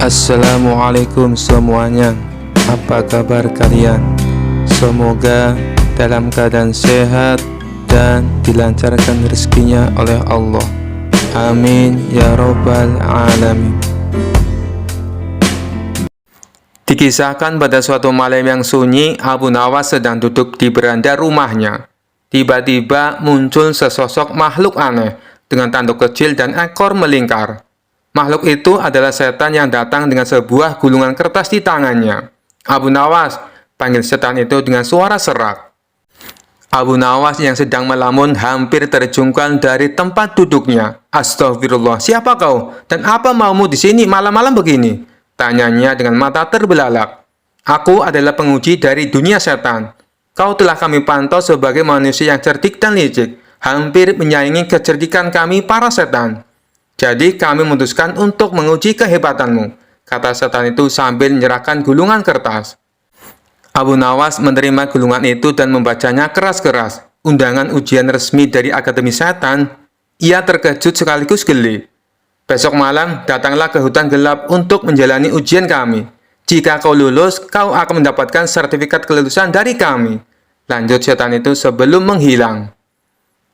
Assalamualaikum semuanya. Apa kabar kalian? Semoga dalam keadaan sehat dan dilancarkan rezekinya oleh Allah. Amin ya robbal alamin. Dikisahkan pada suatu malam yang sunyi, Abu Nawas sedang duduk di beranda rumahnya. Tiba-tiba muncul sesosok makhluk aneh dengan tanduk kecil dan ekor melingkar. Makhluk itu adalah setan yang datang dengan sebuah gulungan kertas di tangannya. "Abu Nawas," panggil setan itu dengan suara serak. Abu Nawas yang sedang melamun hampir terjungkal dari tempat duduknya. "Astagfirullah, siapa kau? Dan apa maumu di sini malam-malam begini?" tanyanya dengan mata terbelalak. "Aku adalah penguji dari dunia setan. Kau telah kami pantau sebagai manusia yang cerdik dan licik, hampir menyaingi kecerdikan kami para setan. Jadi kami memutuskan untuk menguji kehebatanmu," kata setan itu sambil menyerahkan gulungan kertas. Abu Nawas menerima gulungan itu dan membacanya keras-keras. Undangan ujian resmi dari Akademi Setan. Ia terkejut sekaligus geli. "Besok malam datanglah ke hutan gelap untuk menjalani ujian kami. Jika kau lulus, kau akan mendapatkan sertifikat kelulusan dari kami," lanjut setan itu sebelum menghilang.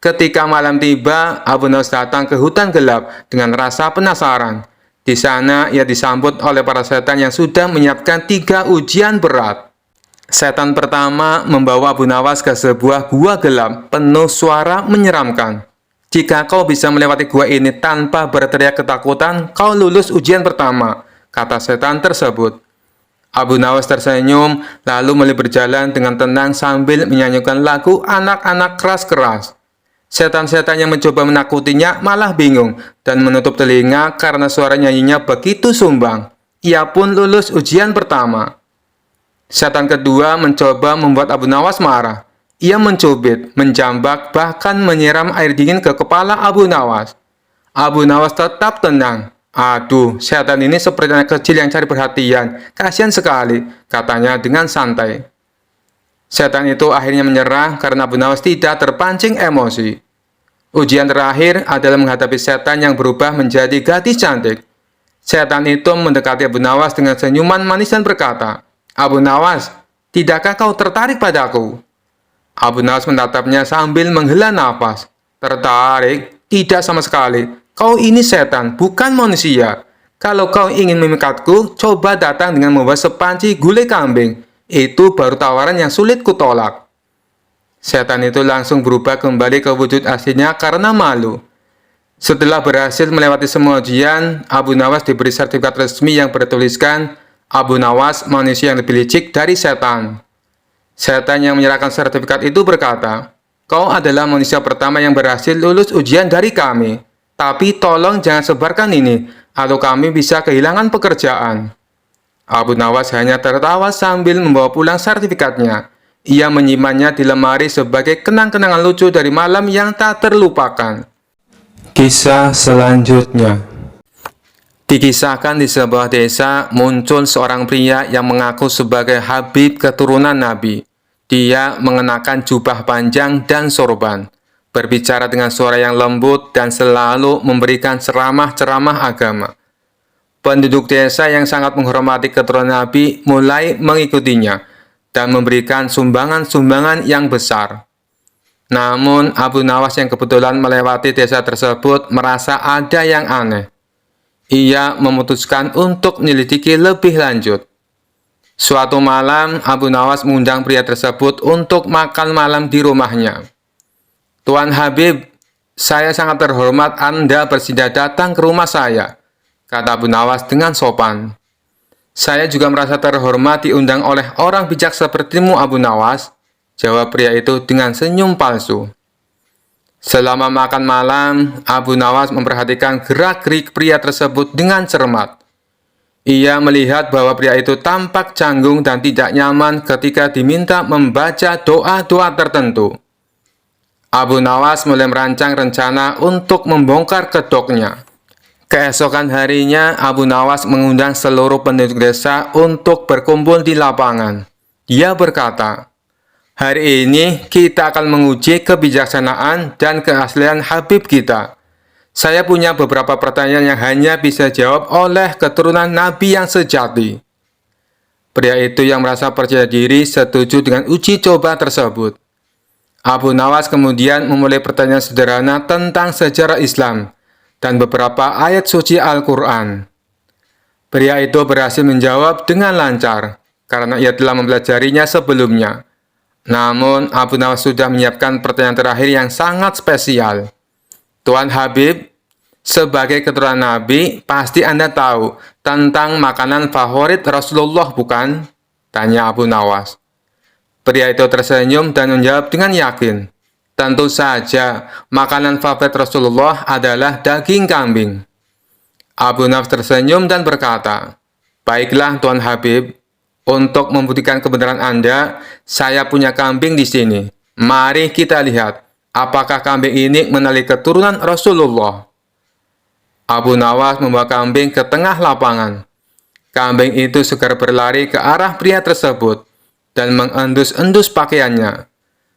Ketika malam tiba, Abu Nawas datang ke hutan gelap dengan rasa penasaran. Di sana, ia disambut oleh para setan yang sudah menyiapkan 3 ujian berat. Setan pertama membawa Abu Nawas ke sebuah gua gelap, penuh suara menyeramkan. "Jika kau bisa melewati gua ini tanpa berteriak ketakutan, kau lulus ujian pertama," kata setan tersebut. Abu Nawas tersenyum, lalu mulai berjalan dengan tenang sambil menyanyikan lagu anak-anak keras-keras. Setan-setan yang mencoba menakutinya malah bingung dan menutup telinga karena suara nyanyinya begitu sumbang. Ia pun lulus ujian pertama. Setan kedua mencoba membuat Abu Nawas marah. Ia mencubit, menjambak, bahkan menyiram air dingin ke kepala Abu Nawas. Abu Nawas tetap tenang. "Aduh, setan ini seperti anak kecil yang cari perhatian. Kasihan sekali," katanya dengan santai. Setan itu akhirnya menyerah karena Abu Nawas tidak terpancing emosi. Ujian terakhir adalah menghadapi setan yang berubah menjadi gadis cantik. Setan itu mendekati Abu Nawas dengan senyuman manis dan berkata, "Abu Nawas, tidakkah kau tertarik padaku?" Abu Nawas menatapnya sambil menghela nafas. "Tertarik? Tidak sama sekali. Kau ini setan, bukan manusia. Kalau kau ingin memikatku, coba datang dengan membawa sepanci gulai kambing. Itu baru tawaran yang sulit kutolak." Setan itu langsung berubah kembali ke wujud aslinya karena malu. Setelah berhasil melewati semua ujian, Abu Nawas diberi sertifikat resmi yang bertuliskan, "Abu Nawas, manusia yang lebih licik dari setan." Setan yang menyerahkan sertifikat itu berkata, "Kau adalah manusia pertama yang berhasil lulus ujian dari kami. Tapi tolong jangan sebarkan ini, atau kami bisa kehilangan pekerjaan." Abu Nawas hanya tertawa sambil membawa pulang sertifikatnya. Ia menyimpannya di lemari sebagai kenang-kenangan lucu dari malam yang tak terlupakan. Kisah selanjutnya. Dikisahkan di sebuah desa, muncul seorang pria yang mengaku sebagai Habib keturunan Nabi. Dia mengenakan jubah panjang dan sorban, berbicara dengan suara yang lembut dan selalu memberikan ceramah-ceramah agama. Penduduk desa yang sangat menghormati keturunan Nabi mulai mengikutinya dan memberikan sumbangan-sumbangan yang besar. Namun, Abu Nawas yang kebetulan melewati desa tersebut merasa ada yang aneh. Ia memutuskan untuk menyelidiki lebih lanjut. Suatu malam, Abu Nawas mengundang pria tersebut untuk makan malam di rumahnya. "Tuan Habib, saya sangat terhormat Anda bersedia datang ke rumah saya," kata Abu Nawas dengan sopan. "Saya juga merasa terhormat diundang oleh orang bijak sepertimu, Abu Nawas," jawab pria itu dengan senyum palsu. Selama makan malam, Abu Nawas memperhatikan gerak-gerik pria tersebut dengan cermat. Ia melihat bahwa pria itu tampak canggung dan tidak nyaman ketika diminta membaca doa-doa tertentu. Abu Nawas mulai merancang rencana untuk membongkar kedoknya. Keesokan harinya, Abu Nawas mengundang seluruh penduduk desa untuk berkumpul di lapangan. Dia berkata, "Hari ini kita akan menguji kebijaksanaan dan keaslian Habib kita. Saya punya beberapa pertanyaan yang hanya bisa jawab oleh keturunan Nabi yang sejati. Pria itu yang merasa percaya diri setuju dengan uji coba tersebut. Abu Nawas kemudian memulai pertanyaan sederhana tentang sejarah Islam dan beberapa ayat suci Al-Quran. Pria itu berhasil menjawab dengan lancar, karena ia telah mempelajarinya sebelumnya. Namun, Abu Nawas sudah menyiapkan pertanyaan terakhir yang sangat spesial. Tuan Habib, sebagai keturunan Nabi, pasti Anda tahu tentang makanan favorit Rasulullah, bukan? Tanya Abu Nawas. Pria itu tersenyum dan menjawab dengan yakin. Tentu saja, makanan favorit Rasulullah adalah daging kambing. Abu Nawas tersenyum dan berkata, "Baiklah Tuan Habib, untuk membuktikan kebenaran Anda, saya punya kambing di sini. Mari kita lihat, apakah kambing ini mengenali keturunan Rasulullah." Abu Nawas membawa kambing ke tengah lapangan. Kambing itu segera berlari ke arah pria tersebut dan mengendus-endus pakaiannya.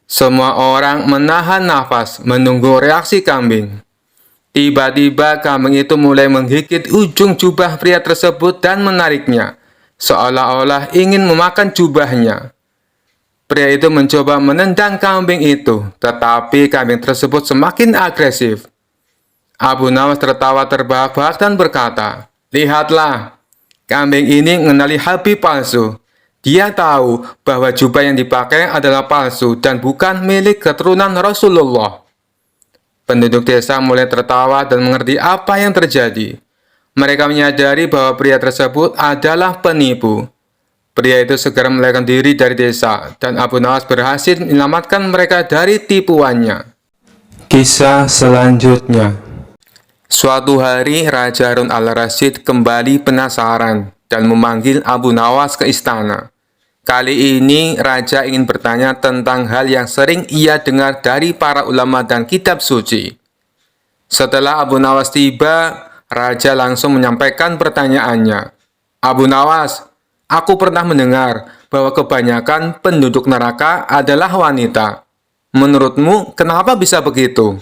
Semua orang menahan nafas menunggu reaksi kambing. Tiba-tiba kambing itu mulai menggigit ujung jubah pria tersebut dan menariknya, seolah-olah ingin memakan jubahnya. Pria itu mencoba menendang kambing itu, tetapi kambing tersebut semakin agresif. Abu Nawas tertawa terbahak-bahak dan berkata, "Lihatlah, kambing ini mengenali Habib palsu. Dia tahu bahwa jubah yang dipakai adalah palsu dan bukan milik keturunan Rasulullah." Penduduk desa mulai tertawa dan mengerti apa yang terjadi. Mereka menyadari bahwa pria tersebut adalah penipu. Pria itu segera melarikan diri dari desa, dan Abu Nawas berhasil menyelamatkan mereka dari tipuannya. Kisah selanjutnya. Suatu hari, Raja Harun al-Rasyid kembali penasaran dan memanggil Abu Nawas ke istana. Kali ini, Raja ingin bertanya tentang hal yang sering ia dengar dari para ulama dan kitab suci. Setelah Abu Nawas tiba, Raja langsung menyampaikan pertanyaannya. "Abu Nawas, aku pernah mendengar bahwa kebanyakan penduduk neraka adalah wanita. Menurutmu, kenapa bisa begitu?"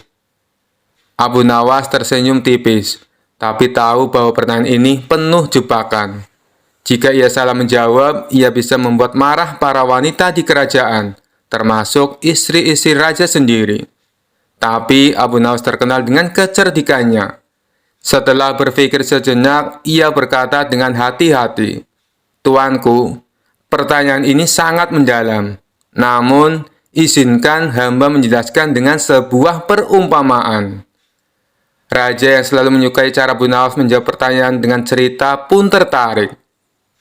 Abu Nawas tersenyum tipis, tapi tahu bahwa pertanyaan ini penuh jebakan. Jika ia salah menjawab, ia bisa membuat marah para wanita di kerajaan, termasuk istri-istri raja sendiri. Tapi Abu Nawas terkenal dengan kecerdikannya. Setelah berpikir sejenak, ia berkata dengan hati-hati, "Tuanku, pertanyaan ini sangat mendalam. Namun, izinkan hamba menjelaskan dengan sebuah perumpamaan." Raja yang selalu menyukai cara Abu Nawas menjawab pertanyaan dengan cerita pun tertarik.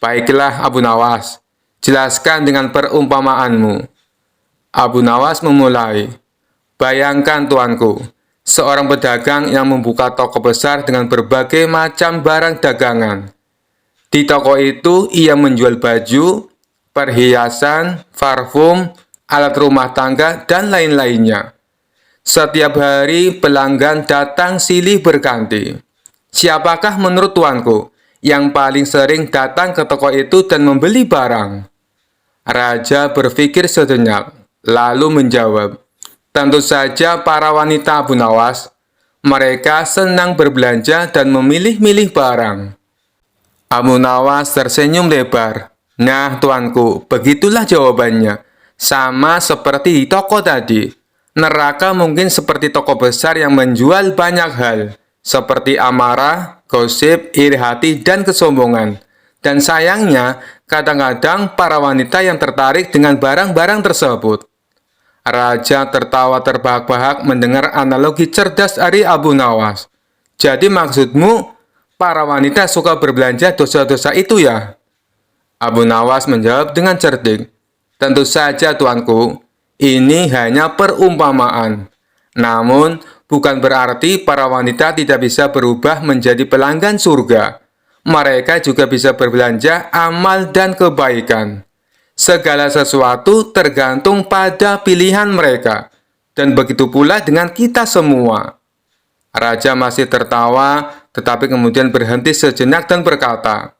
"Baiklah Abu Nawas, jelaskan dengan perumpamaanmu." Abu Nawas memulai, "Bayangkan tuanku, seorang pedagang yang membuka toko besar dengan berbagai macam barang dagangan. Di toko itu ia menjual baju, perhiasan, parfum, alat rumah tangga, dan lain-lainnya. Setiap hari pelanggan datang silih berganti. Siapakah menurut tuanku yang paling sering datang ke toko itu dan membeli barang?" Raja berpikir sejenak, lalu menjawab, "Tentu saja para wanita Abu Nawas. Mereka senang berbelanja dan memilih-milih barang." Abu Nawas tersenyum lebar. "Nah, tuanku, begitulah jawabannya. Sama seperti di toko tadi. Neraka mungkin seperti toko besar yang menjual banyak hal, seperti amarah, gosip, iri hati, dan kesombongan. Dan sayangnya, kadang-kadang para wanita yang tertarik dengan barang-barang tersebut." Raja tertawa terbahak-bahak mendengar analogi cerdas dari Abu Nawas. "Jadi maksudmu, para wanita suka berbelanja dosa-dosa itu ya?" Abu Nawas menjawab dengan cerdik, "Tentu saja tuanku, ini hanya perumpamaan. Namun, bukan berarti para wanita tidak bisa berubah menjadi pelanggan surga. Mereka juga bisa berbelanja amal dan kebaikan. Segala sesuatu tergantung pada pilihan mereka. Dan begitu pula dengan kita semua." Raja masih tertawa, tetapi kemudian berhenti sejenak dan berkata,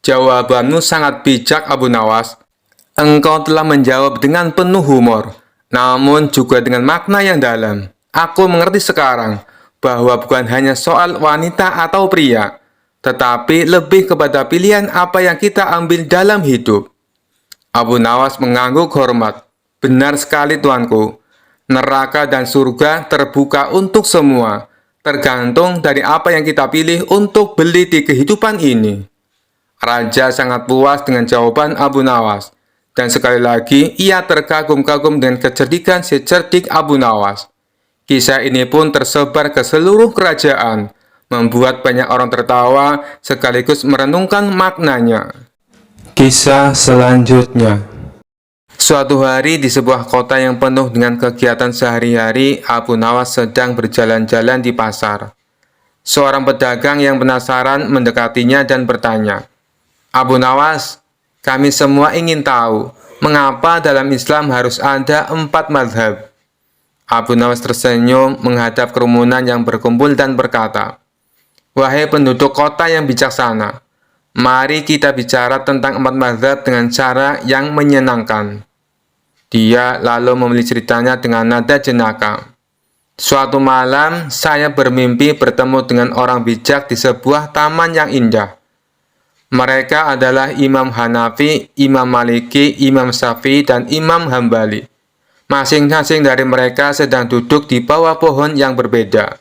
"Jawabanmu sangat bijak, Abu Nawas. Engkau telah menjawab dengan penuh humor, namun juga dengan makna yang dalam. Aku mengerti sekarang bahwa bukan hanya soal wanita atau pria, tetapi lebih kepada pilihan apa yang kita ambil dalam hidup. Abu Nawas mengangguk hormat. Benar sekali tuanku, neraka dan surga terbuka untuk semua, tergantung dari apa yang kita pilih untuk beli di kehidupan ini. Raja sangat puas dengan jawaban Abu Nawas, dan sekali lagi ia terkagum-kagum dengan kecerdikan si cerdik Abu Nawas. Kisah ini pun tersebar ke seluruh kerajaan, membuat banyak orang tertawa sekaligus merenungkan maknanya. Kisah selanjutnya. Suatu hari di sebuah kota yang penuh dengan kegiatan sehari-hari, Abu Nawas sedang berjalan-jalan di pasar. Seorang pedagang yang penasaran mendekatinya dan bertanya, "Abu Nawas, kami semua ingin tahu, mengapa dalam Islam harus ada 4 mazhab?" Abu Nawas tersenyum menghadap kerumunan yang berkumpul dan berkata, "Wahai penduduk kota yang bijaksana, mari kita bicara tentang 4 mazhab dengan cara yang menyenangkan." Dia lalu memulai ceritanya dengan nada jenaka. "Suatu malam, saya bermimpi bertemu dengan orang bijak di sebuah taman yang indah. Mereka adalah Imam Hanafi, Imam Maliki, Imam Syafi'i, dan Imam Hambali. Masing-masing dari mereka sedang duduk di bawah pohon yang berbeda."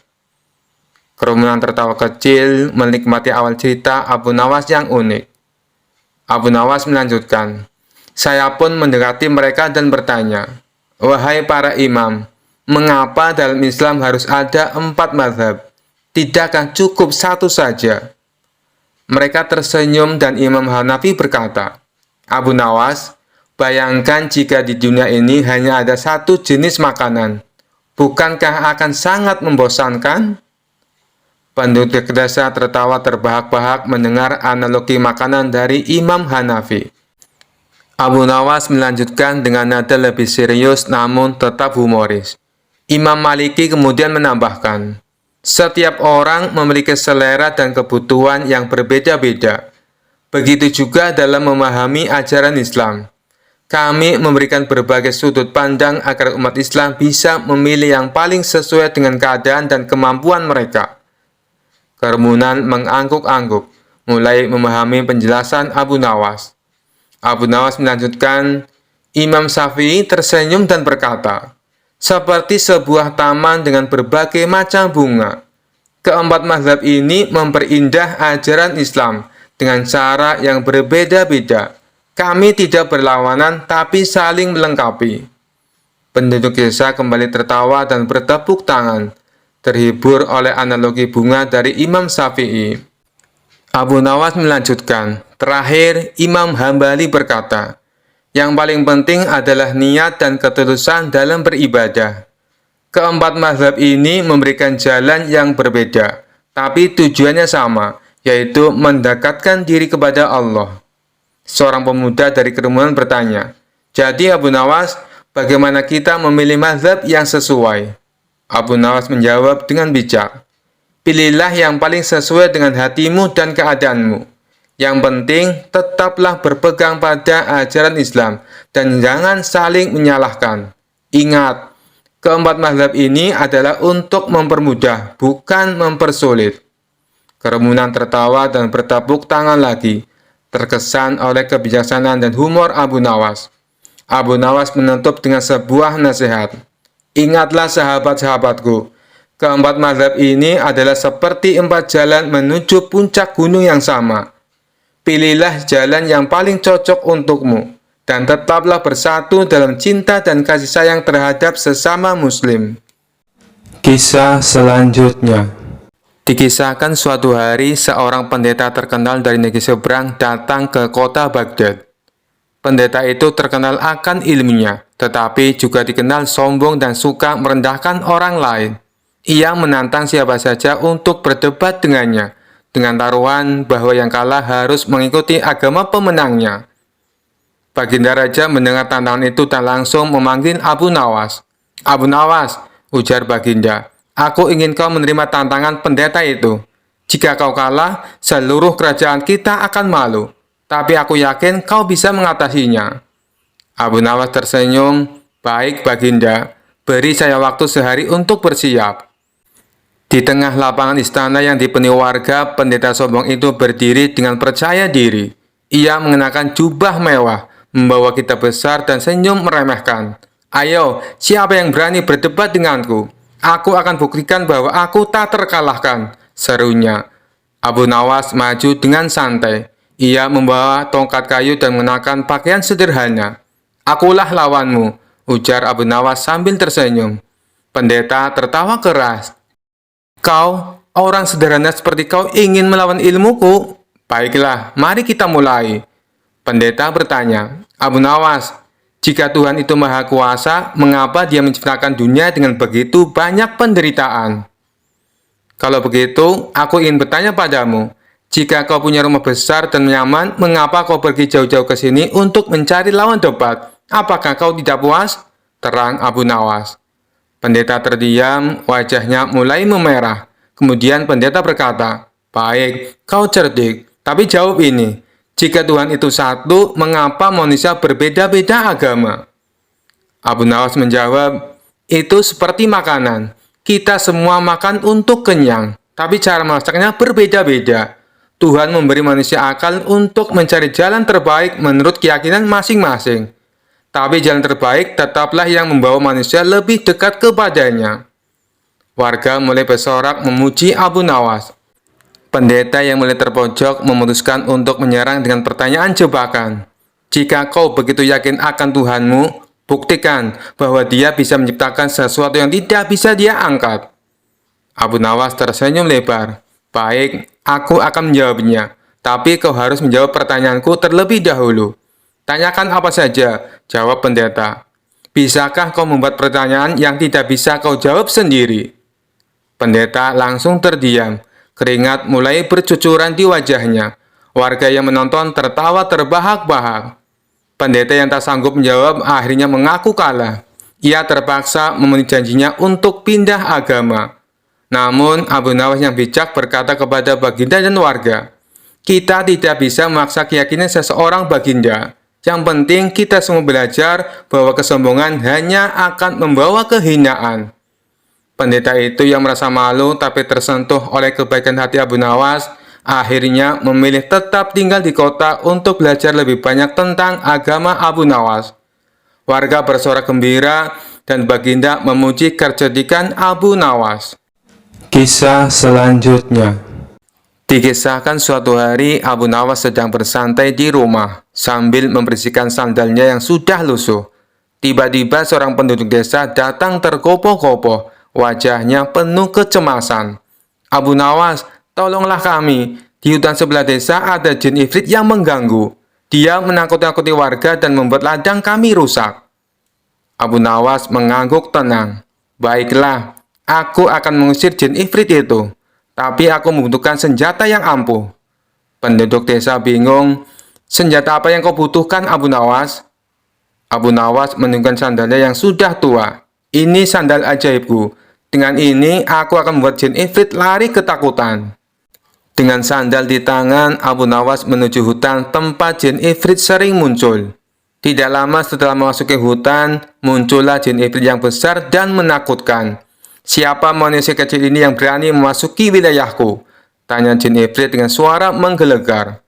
Kerumunan tertawa kecil menikmati awal cerita Abu Nawas yang unik. Abu Nawas melanjutkan, "Saya pun mendekati mereka dan bertanya, 'Wahai para imam, mengapa dalam Islam harus ada 4 mazhab? Tidakkah cukup satu saja?' Mereka tersenyum dan Imam Hanafi berkata, 'Abu Nawas, bayangkan jika di dunia ini hanya ada satu jenis makanan. Bukankah akan sangat membosankan?' Penduduk desa tertawa terbahak-bahak mendengar analogi makanan dari Imam Hanafi. Abu Nawas melanjutkan dengan nada lebih serius namun tetap humoris. Imam Maliki kemudian menambahkan, "Setiap orang memiliki selera dan kebutuhan yang berbeda-beda. Begitu juga dalam memahami ajaran Islam. Kami memberikan berbagai sudut pandang agar umat Islam bisa memilih yang paling sesuai dengan keadaan dan kemampuan mereka." Kerumunan mengangguk-angguk, mulai memahami penjelasan Abu Nawas. Abu Nawas melanjutkan, Imam Syafi'i tersenyum dan berkata, "Seperti sebuah taman dengan berbagai macam bunga. Keempat mazhab ini memperindah ajaran Islam dengan cara yang berbeda-beda. Kami tidak berlawanan tapi saling melengkapi." Penduduk desa kembali tertawa dan bertepuk tangan, terhibur oleh analogi bunga dari Imam Syafi'i. Abu Nawas melanjutkan, terakhir Imam Hambali berkata, "Yang paling penting adalah niat dan ketulusan dalam beribadah." Keempat mazhab ini memberikan jalan yang berbeda, tapi tujuannya sama, yaitu mendekatkan diri kepada Allah. Seorang pemuda dari kerumunan bertanya, "Jadi Abu Nawas, bagaimana kita memilih mazhab yang sesuai?" Abu Nawas menjawab dengan bijak, "Pilihlah yang paling sesuai dengan hatimu dan keadaanmu. Yang penting, tetaplah berpegang pada ajaran Islam dan jangan saling menyalahkan. Ingat, keempat mazhab ini adalah untuk mempermudah, bukan mempersulit." Kerumunan tertawa dan bertepuk tangan lagi, terkesan oleh kebijaksanaan dan humor Abu Nawas. Abu Nawas menutup dengan sebuah nasihat. "Ingatlah sahabat-sahabatku, keempat mazhab ini adalah seperti 4 jalan menuju puncak gunung yang sama. Pilihlah jalan yang paling cocok untukmu, dan tetaplah bersatu dalam cinta dan kasih sayang terhadap sesama muslim." Kisah selanjutnya. Dikisahkan suatu hari, seorang pendeta terkenal dari negeri seberang datang ke kota Baghdad. Pendeta itu terkenal akan ilmunya, tetapi juga dikenal sombong dan suka merendahkan orang lain. Ia menantang siapa saja untuk berdebat dengannya, dengan taruhan bahwa yang kalah harus mengikuti agama pemenangnya. Baginda Raja mendengar tantangan itu dan langsung memanggil Abu Nawas. "Abu Nawas," ujar Baginda, "aku ingin kau menerima tantangan pendeta itu. Jika kau kalah, seluruh kerajaan kita akan malu. Tapi aku yakin kau bisa mengatasinya." Abu Nawas tersenyum, "Baik Baginda, beri saya waktu sehari untuk bersiap." Di tengah lapangan istana yang dipenuhi warga, pendeta sombong itu berdiri dengan percaya diri. Ia mengenakan jubah mewah, membawa kitab besar dan senyum meremehkan. Ayo, siapa yang berani berdebat denganku? Aku akan buktikan bahwa aku tak terkalahkan, serunya. Abu Nawas maju dengan santai. Ia membawa tongkat kayu dan mengenakan pakaian sederhana. Akulah lawanmu, ujar Abu Nawas sambil tersenyum. Pendeta tertawa keras. Kau, orang sederhana seperti kau ingin melawan ilmuku? Baiklah, mari kita mulai. Pendeta bertanya, Abu Nawas, jika Tuhan itu maha kuasa, mengapa dia menciptakan dunia dengan begitu banyak penderitaan? Kalau begitu, aku ingin bertanya padamu, jika kau punya rumah besar dan nyaman, mengapa kau pergi jauh-jauh ke sini untuk mencari lawan debat? Apakah kau tidak puas? Terang Abu Nawas. Pendeta terdiam, wajahnya mulai memerah. Kemudian pendeta berkata, baik, kau cerdik, tapi jawab ini. Jika Tuhan itu satu, mengapa manusia berbeda-beda agama? Abu Nawas menjawab, itu seperti makanan. Kita semua makan untuk kenyang, tapi cara masaknya berbeda-beda. Tuhan memberi manusia akal untuk mencari jalan terbaik menurut keyakinan masing-masing. Tapi jalan terbaik tetaplah yang membawa manusia lebih dekat kepadanya. Warga mulai bersorak memuji Abu Nawas. Pendeta yang mulai terpojok memutuskan untuk menyerang dengan pertanyaan jebakan. Jika kau begitu yakin akan Tuhanmu, buktikan bahwa dia bisa menciptakan sesuatu yang tidak bisa dia angkat. Abu Nawas tersenyum lebar. Baik, aku akan menjawabnya. Tapi kau harus menjawab pertanyaanku terlebih dahulu. Tanyakan apa saja, jawab pendeta. Bisakah kau membuat pertanyaan yang tidak bisa kau jawab sendiri? Pendeta langsung terdiam. Keringat mulai bercucuran di wajahnya. Warga yang menonton tertawa terbahak-bahak. Pendeta yang tak sanggup menjawab akhirnya mengaku kalah. Ia terpaksa memenuhi janjinya untuk pindah agama. Namun Abu Nawas yang bijak berkata kepada Baginda dan warga, kita tidak bisa memaksa keyakinan seseorang, Baginda. Yang penting kita semua belajar bahwa kesombongan hanya akan membawa kehinaan. Pendeta itu yang merasa malu tapi tersentuh oleh kebaikan hati Abu Nawas, akhirnya memilih tetap tinggal di kota untuk belajar lebih banyak tentang agama Abu Nawas. Warga bersorak gembira dan Baginda memuji kecerdikan Abu Nawas. Kisah selanjutnya. Dikisahkan suatu hari Abu Nawas sedang bersantai di rumah sambil membersihkan sandalnya yang sudah lusuh. Tiba-tiba seorang penduduk desa datang terkopoh-kopoh, wajahnya penuh kecemasan. Abu Nawas, tolonglah kami. Di hutan sebelah desa ada jin ifrit yang mengganggu. Dia menakut-nakuti warga dan membuat ladang kami rusak. Abu Nawas mengangguk tenang. Baiklah, aku akan mengusir jin ifrit itu. Tapi aku membutuhkan senjata yang ampuh. Penduduk desa bingung. Senjata apa yang kau butuhkan, Abu Nawas? Abu Nawas menunjukkan sandalnya yang sudah tua. Ini sandal ajaibku. Dengan ini, aku akan membuat jin ifrit lari ketakutan. Dengan sandal di tangan, Abu Nawas menuju hutan tempat jin ifrit sering muncul. Tidak lama setelah memasuki hutan, muncullah jin ifrit yang besar dan menakutkan. Siapa manusia kecil ini yang berani memasuki wilayahku? Tanya jin ifrit dengan suara menggelegar.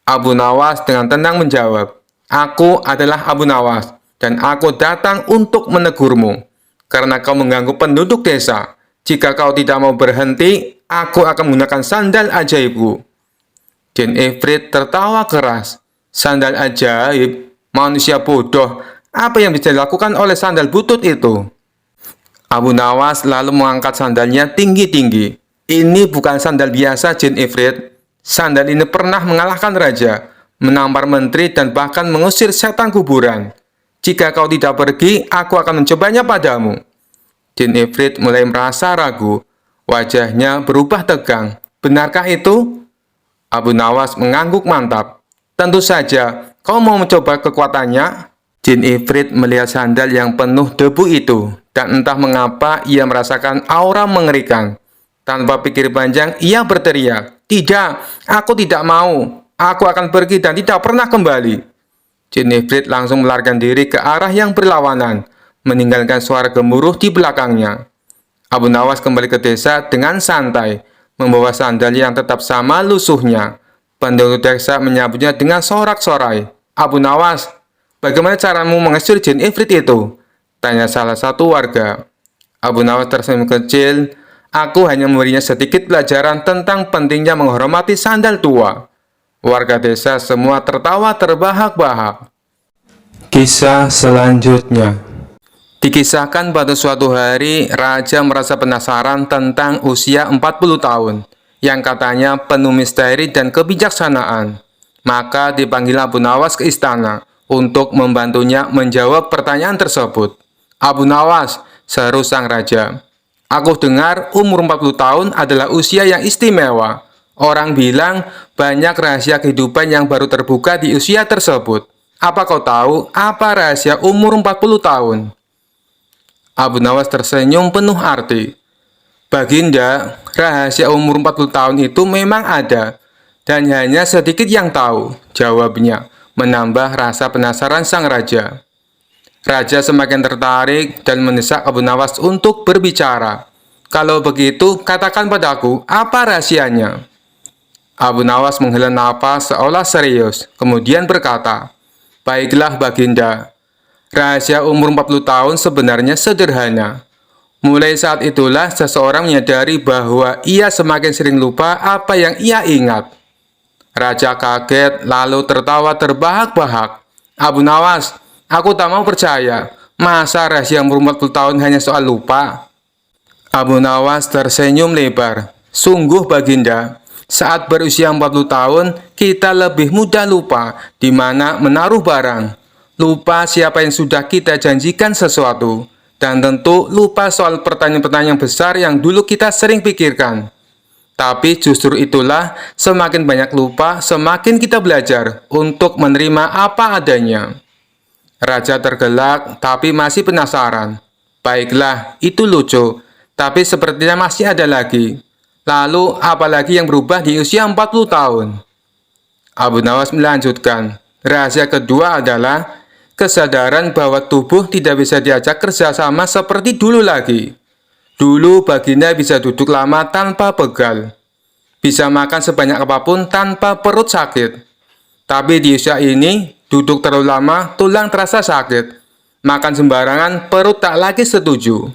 Abu Nawas dengan tenang menjawab, aku adalah Abu Nawas, dan aku datang untuk menegurmu. Karena kau mengganggu penduduk desa. Jika kau tidak mau berhenti, aku akan menggunakan sandal ajaibku. Jin ifrit tertawa keras. Sandal ajaib? Manusia bodoh. Apa yang bisa dilakukan oleh sandal butut itu? Abu Nawas lalu mengangkat sandalnya tinggi-tinggi. Ini bukan sandal biasa, jin ifrit. Sandal ini pernah mengalahkan raja, menampar menteri, dan bahkan mengusir setan kuburan. Jika kau tidak pergi, aku akan mencobanya padamu. Jin ifrit mulai merasa ragu. Wajahnya berubah tegang. Benarkah itu? Abu Nawas mengangguk mantap. Tentu saja, kau mau mencoba kekuatannya? Jin ifrit melihat sandal yang penuh debu itu, dan entah mengapa ia merasakan aura mengerikan. Tanpa pikir panjang, ia berteriak, tidak, aku tidak mau. Aku akan pergi dan tidak pernah kembali. Jin ifrit langsung melarikan diri ke arah yang berlawanan, meninggalkan suara gemuruh di belakangnya. Abu Nawas kembali ke desa dengan santai, membawa sandal yang tetap sama lusuhnya. Penduduk desa menyambutnya dengan sorak-sorai. "Abu Nawas, bagaimana caramu mengusir jin ifrit itu?" tanya salah satu warga. Abu Nawas tersenyum kecil. "Aku hanya memberinya sedikit pelajaran tentang pentingnya menghormati sandal tua." Warga desa semua tertawa terbahak-bahak. Kisah selanjutnya. Dikisahkan pada suatu hari, raja merasa penasaran tentang usia 40 tahun, yang katanya penuh misteri dan kebijaksanaan. Maka dipanggil Abu Nawas ke istana untuk membantunya menjawab pertanyaan tersebut. "Abu Nawas," seru sang raja, "aku dengar umur 40 tahun adalah usia yang istimewa. Orang bilang banyak rahasia kehidupan yang baru terbuka di usia tersebut. Apa kau tahu apa rahasia umur 40 tahun?" Abu Nawas tersenyum penuh arti. "Baginda, rahasia umur 40 tahun itu memang ada, dan hanya sedikit yang tahu," jawabnya, menambah rasa penasaran sang raja. Raja semakin tertarik dan mendesak Abu Nawas untuk berbicara. "Kalau begitu, katakan padaku, apa rahasianya?" Abu Nawas menghela napas seolah serius, kemudian berkata, "Baiklah Baginda, rahasia umur 40 tahun sebenarnya sederhana. Mulai saat itulah seseorang menyadari bahwa ia semakin sering lupa apa yang ia ingat." Raja kaget lalu tertawa terbahak-bahak. "Abu Nawas, aku tak mau percaya. Masa rahasia umur 40 tahun hanya soal lupa?" Abu Nawas tersenyum lebar. "Sungguh Baginda, saat berusia 40 tahun, kita lebih mudah lupa di mana menaruh barang. Lupa siapa yang sudah kita janjikan sesuatu, dan tentu lupa soal pertanyaan-pertanyaan besar yang dulu kita sering pikirkan. Tapi justru itulah, semakin banyak lupa, semakin kita belajar untuk menerima apa adanya." Raja tergelak, tapi masih penasaran. "Baiklah, itu lucu, tapi sepertinya masih ada lagi. Lalu, apa lagi yang berubah di usia 40 tahun?" Abu Nawas melanjutkan, "Rahasia kedua adalah kesadaran bahwa tubuh tidak bisa diajak kerjasama seperti dulu lagi. Dulu Baginda bisa duduk lama tanpa pegal, bisa makan sebanyak apapun tanpa perut sakit. Tapi di usia ini, duduk terlalu lama, tulang terasa sakit. Makan sembarangan, perut tak lagi setuju."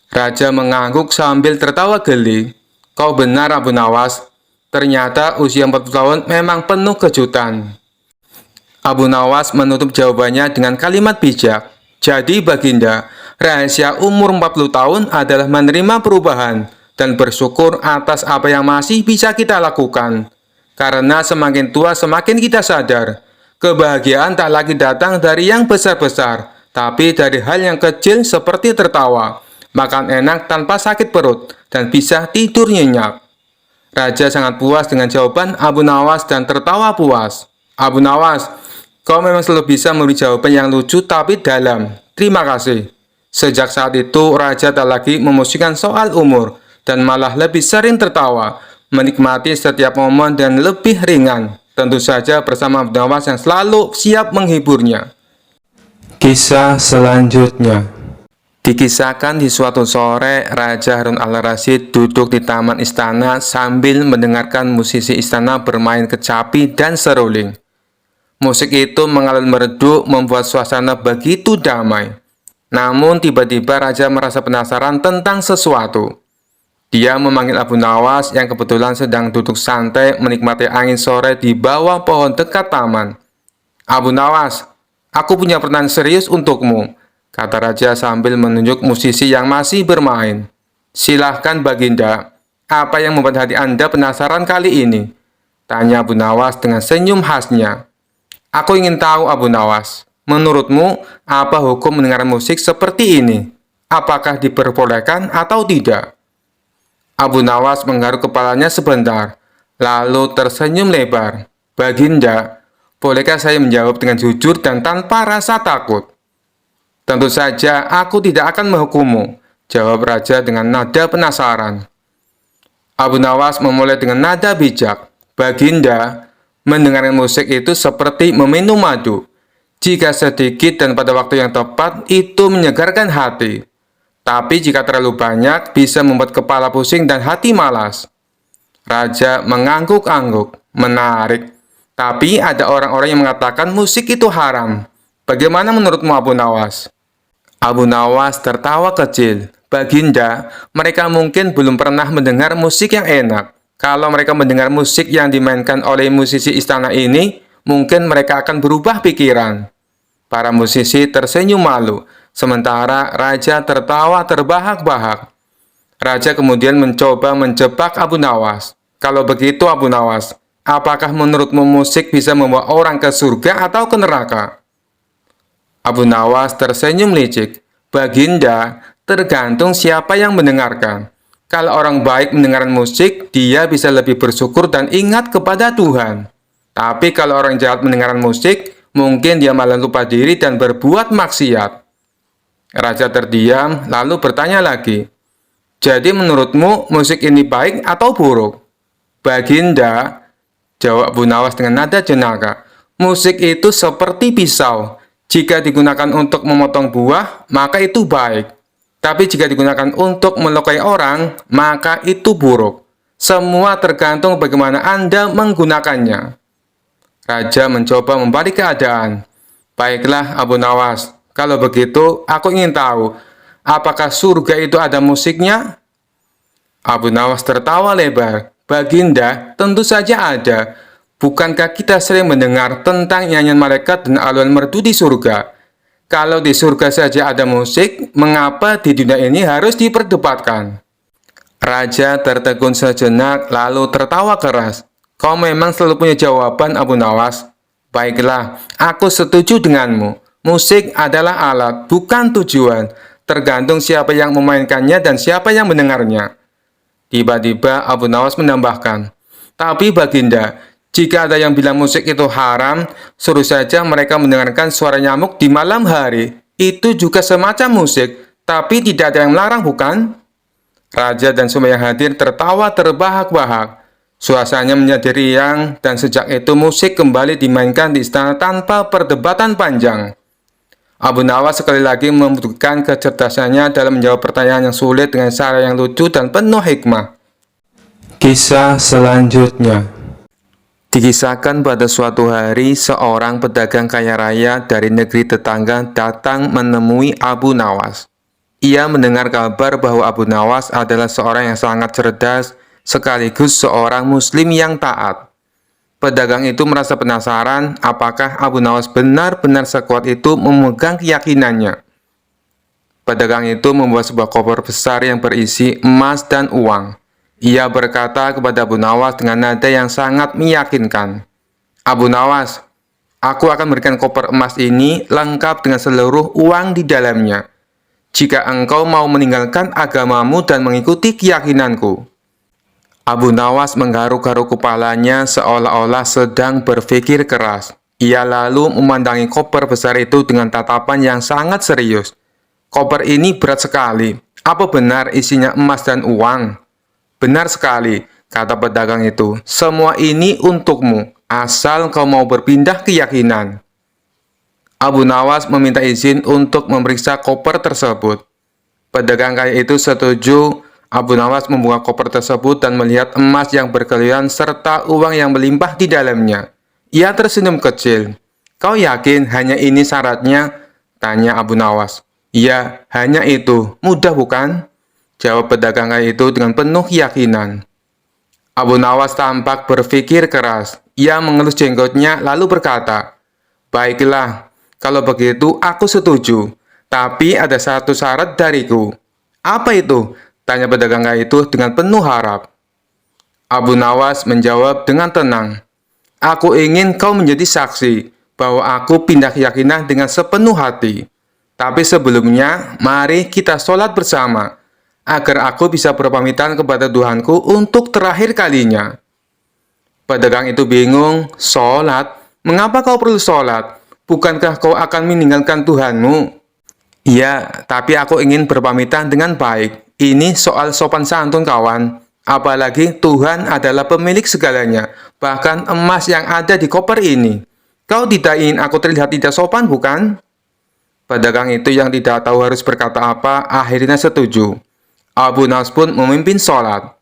Raja mengangguk sambil tertawa geli. "Kau benar Abu Nawas, ternyata usia 40 tahun memang penuh kejutan." Abu Nawas menutup jawabannya dengan kalimat bijak. "Jadi Baginda, rahasia umur 40 tahun adalah menerima perubahan dan bersyukur atas apa yang masih bisa kita lakukan. Karena semakin tua semakin kita sadar, kebahagiaan tak lagi datang dari yang besar-besar, tapi dari hal yang kecil seperti tertawa, makan enak tanpa sakit perut, dan bisa tidur nyenyak." Raja sangat puas dengan jawaban Abu Nawas dan tertawa puas. "Abu Nawas, kau memang selalu bisa memberi jawaban yang lucu tapi dalam. Terima kasih." Sejak saat itu, Raja tak lagi memusikkan soal umur, dan malah lebih sering tertawa, menikmati setiap momen dan lebih ringan. Tentu saja bersama Abu Nawas yang selalu siap menghiburnya. Kisah selanjutnya. Dikisahkan di suatu sore, Raja Harun al-Rasyid duduk di taman istana sambil mendengarkan musisi istana bermain kecapi dan seruling. Musik itu mengalun merdu membuat suasana begitu damai. Namun tiba-tiba Raja merasa penasaran tentang sesuatu. Dia memanggil Abu Nawas yang kebetulan sedang duduk santai menikmati angin sore di bawah pohon dekat taman. "Abu Nawas, aku punya pertanyaan serius untukmu," kata Raja sambil menunjuk musisi yang masih bermain. "Silahkan Baginda, apa yang membuat hati Anda penasaran kali ini?" tanya Abu Nawas dengan senyum khasnya. "Aku ingin tahu Abu Nawas, menurutmu apa hukum mendengar musik seperti ini? Apakah diperbolehkan atau tidak?" Abu Nawas menggaruk kepalanya sebentar, lalu tersenyum lebar. "Baginda, bolehkah saya menjawab dengan jujur dan tanpa rasa takut?" "Tentu saja, aku tidak akan menghukummu," jawab Raja dengan nada penasaran. Abu Nawas memulai dengan nada bijak. "Baginda, mendengarkan musik itu seperti meminum madu. Jika sedikit dan pada waktu yang tepat, itu menyegarkan hati. Tapi jika terlalu banyak, bisa membuat kepala pusing dan hati malas. Raja mengangguk-angguk. Menarik. Tapi ada orang-orang yang mengatakan musik itu haram. Bagaimana menurutmu, Abu Nawas? Abu Nawas tertawa kecil. Baginda, mereka mungkin belum pernah mendengar musik yang enak. Kalau mereka mendengar musik yang dimainkan oleh musisi istana ini, mungkin mereka akan berubah pikiran. Para musisi tersenyum malu, sementara Raja tertawa terbahak-bahak. Raja kemudian mencoba menjebak Abu Nawas. Kalau begitu, Abu Nawas, apakah menurutmu musik bisa membawa orang ke surga atau ke neraka? Abu Nawas tersenyum licik. Baginda, tergantung siapa yang mendengarkan. Kalau orang baik mendengarkan musik, dia bisa lebih bersyukur dan ingat kepada Tuhan. Tapi kalau orang jahat mendengarkan musik, mungkin dia malah lupa diri dan berbuat maksiat. Raja terdiam, lalu bertanya lagi. Jadi menurutmu musik ini baik atau buruk? Baginda, jawab Abu Nawas dengan nada jenaka, musik itu seperti pisau. Jika digunakan untuk memotong buah, maka itu baik. Tapi jika digunakan untuk melukai orang, maka itu buruk. Semua tergantung bagaimana Anda menggunakannya. Raja mencoba membalik keadaan. Baiklah, Abu Nawas. Kalau begitu, aku ingin tahu, apakah surga itu ada musiknya? Abu Nawas tertawa lebar. Baginda, tentu saja ada. Bukankah kita sering mendengar tentang nyanyian malaikat dan aluan merdu di surga? Kalau di surga saja ada musik, mengapa di dunia ini harus diperdebatkan? Raja tertegun sejenak lalu tertawa keras. Kau memang selalu punya jawaban, Abu Nawas. Baiklah, aku setuju denganmu. Musik adalah alat, bukan tujuan. Tergantung siapa yang memainkannya dan siapa yang mendengarnya. Tiba-tiba Abu Nawas menambahkan, tapi Baginda, jika ada yang bilang musik itu haram, suruh saja mereka mendengarkan suara nyamuk di malam hari. Itu juga semacam musik, tapi tidak ada yang melarang, bukan? Raja dan semua yang hadir tertawa terbahak-bahak. Suasananya menjadi riang, dan sejak itu musik kembali dimainkan di istana tanpa perdebatan panjang. Abu Nawas sekali lagi membuktikan kecerdasannya dalam menjawab pertanyaan yang sulit dengan cara yang lucu dan penuh hikmah. Kisah selanjutnya. Dikisahkan pada suatu hari, seorang pedagang kaya raya dari negeri tetangga datang menemui Abu Nawas. Ia mendengar kabar bahwa Abu Nawas adalah seorang yang sangat cerdas, sekaligus seorang muslim yang taat. Pedagang itu merasa penasaran apakah Abu Nawas benar-benar sekuat itu memegang keyakinannya. Pedagang itu membawa sebuah koper besar yang berisi emas dan uang. Ia berkata kepada Abu Nawas dengan nada yang sangat meyakinkan, Abu Nawas, aku akan memberikan koper emas ini lengkap dengan seluruh uang di dalamnya, jika engkau mau meninggalkan agamamu dan mengikuti keyakinanku. Abu Nawas menggaruk-garuk kepalanya seolah-olah sedang berpikir keras. Ia lalu memandangi koper besar itu dengan tatapan yang sangat serius. Koper ini berat sekali. Apa benar isinya emas dan uang? Benar sekali, kata pedagang itu. Semua ini untukmu, asal kau mau berpindah keyakinan. Abu Nawas meminta izin untuk memeriksa koper tersebut. Pedagang kaya itu setuju. Abu Nawas membuka koper tersebut dan melihat emas yang berkeliaran serta uang yang melimpah di dalamnya. Ia tersenyum kecil. Kau yakin hanya ini syaratnya? Tanya Abu Nawas. Ya, hanya itu. Mudah bukan? Jawab pedagang kaya itu dengan penuh keyakinan. Abu Nawas tampak berpikir keras. Ia mengelus jenggotnya lalu berkata, baiklah, kalau begitu aku setuju. Tapi ada satu syarat dariku. Apa itu? Tanya pedagang kaya itu dengan penuh harap. Abu Nawas menjawab dengan tenang. Aku ingin kau menjadi saksi bahwa aku pindah keyakinan dengan sepenuh hati. Tapi sebelumnya, mari kita sholat bersama, agar aku bisa berpamitan kepada Tuhanku untuk terakhir kalinya. Pedagang itu bingung, sholat? Mengapa kau perlu sholat? Bukankah kau akan meninggalkan Tuhanmu? Iya, tapi aku ingin berpamitan dengan baik. Ini soal sopan santun, kawan. Apalagi Tuhan adalah pemilik segalanya, bahkan emas yang ada di koper ini. Kau tidak ingin aku terlihat tidak sopan, bukan? Pedagang itu yang tidak tahu harus berkata apa, akhirnya setuju. Abu Nawas pun memimpin sholat.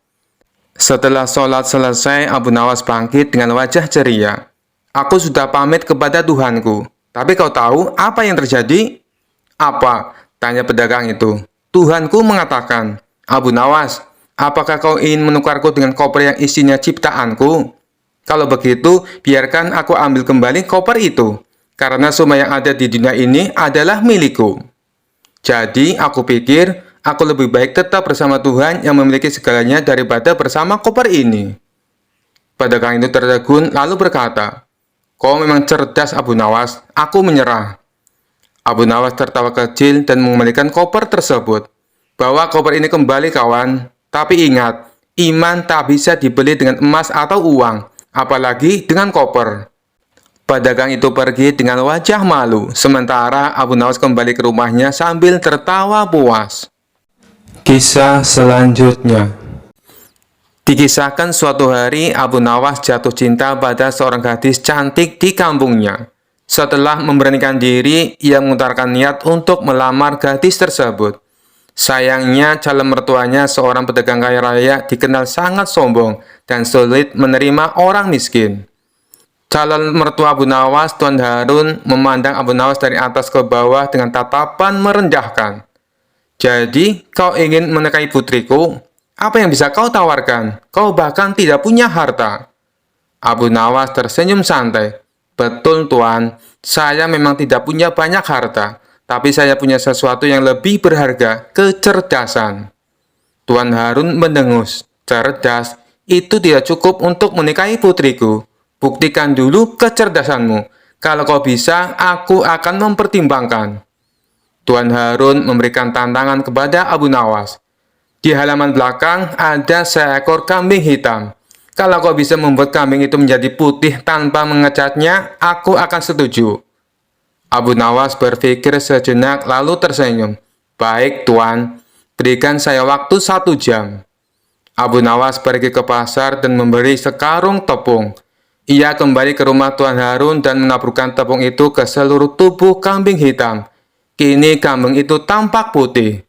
Setelah sholat selesai, Abu Nawas bangkit dengan wajah ceria. Aku sudah pamit kepada Tuhanku. Tapi kau tahu apa yang terjadi? Apa? Tanya pedagang itu. Tuhanku mengatakan, Abu Nawas, apakah kau ingin menukarku dengan koper yang isinya ciptaanku? Kalau begitu, biarkan aku ambil kembali koper itu. Karena semua yang ada di dunia ini adalah milikku. Jadi, aku pikir, aku lebih baik tetap bersama Tuhan yang memiliki segalanya daripada bersama koper ini. Pedagang itu tertegun lalu berkata, Kau memang cerdas Abu Nawas, aku menyerah. Abu Nawas tertawa kecil dan mengembalikan koper tersebut. Bawa koper ini kembali kawan, tapi ingat, iman tak bisa dibeli dengan emas atau uang, apalagi dengan koper. Pedagang itu pergi dengan wajah malu, sementara Abu Nawas kembali ke rumahnya sambil tertawa puas. Kisah selanjutnya. Dikisahkan suatu hari Abu Nawas jatuh cinta pada seorang gadis cantik di kampungnya. Setelah memberanikan diri, ia mengutarakan niat untuk melamar gadis tersebut. Sayangnya, calon mertuanya seorang pedagang kaya raya dikenal sangat sombong dan sulit menerima orang miskin. Calon mertua Abu Nawas, Tuan Harun, memandang Abu Nawas dari atas ke bawah dengan tatapan merendahkan. Jadi, kau ingin menikahi putriku? Apa yang bisa kau tawarkan? Kau bahkan tidak punya harta. Abu Nawas tersenyum santai. Betul, Tuan. Saya memang tidak punya banyak harta, tapi saya punya sesuatu yang lebih berharga, kecerdasan. Tuan Harun mendengus. Cerdas, itu tidak cukup untuk menikahi putriku. Buktikan dulu kecerdasanmu. Kalau kau bisa, aku akan mempertimbangkan. Tuan Harun memberikan tantangan kepada Abu Nawas. Di halaman belakang ada seekor kambing hitam. Kalau kau bisa membuat kambing itu menjadi putih tanpa mengecatnya, aku akan setuju. Abu Nawas berpikir sejenak lalu tersenyum. Baik, Tuan. Berikan saya waktu 1 jam. Abu Nawas pergi ke pasar dan membeli sekarung tepung. Ia kembali ke rumah Tuan Harun dan menaburkan tepung itu ke seluruh tubuh kambing hitam. Kini kambing itu tampak putih.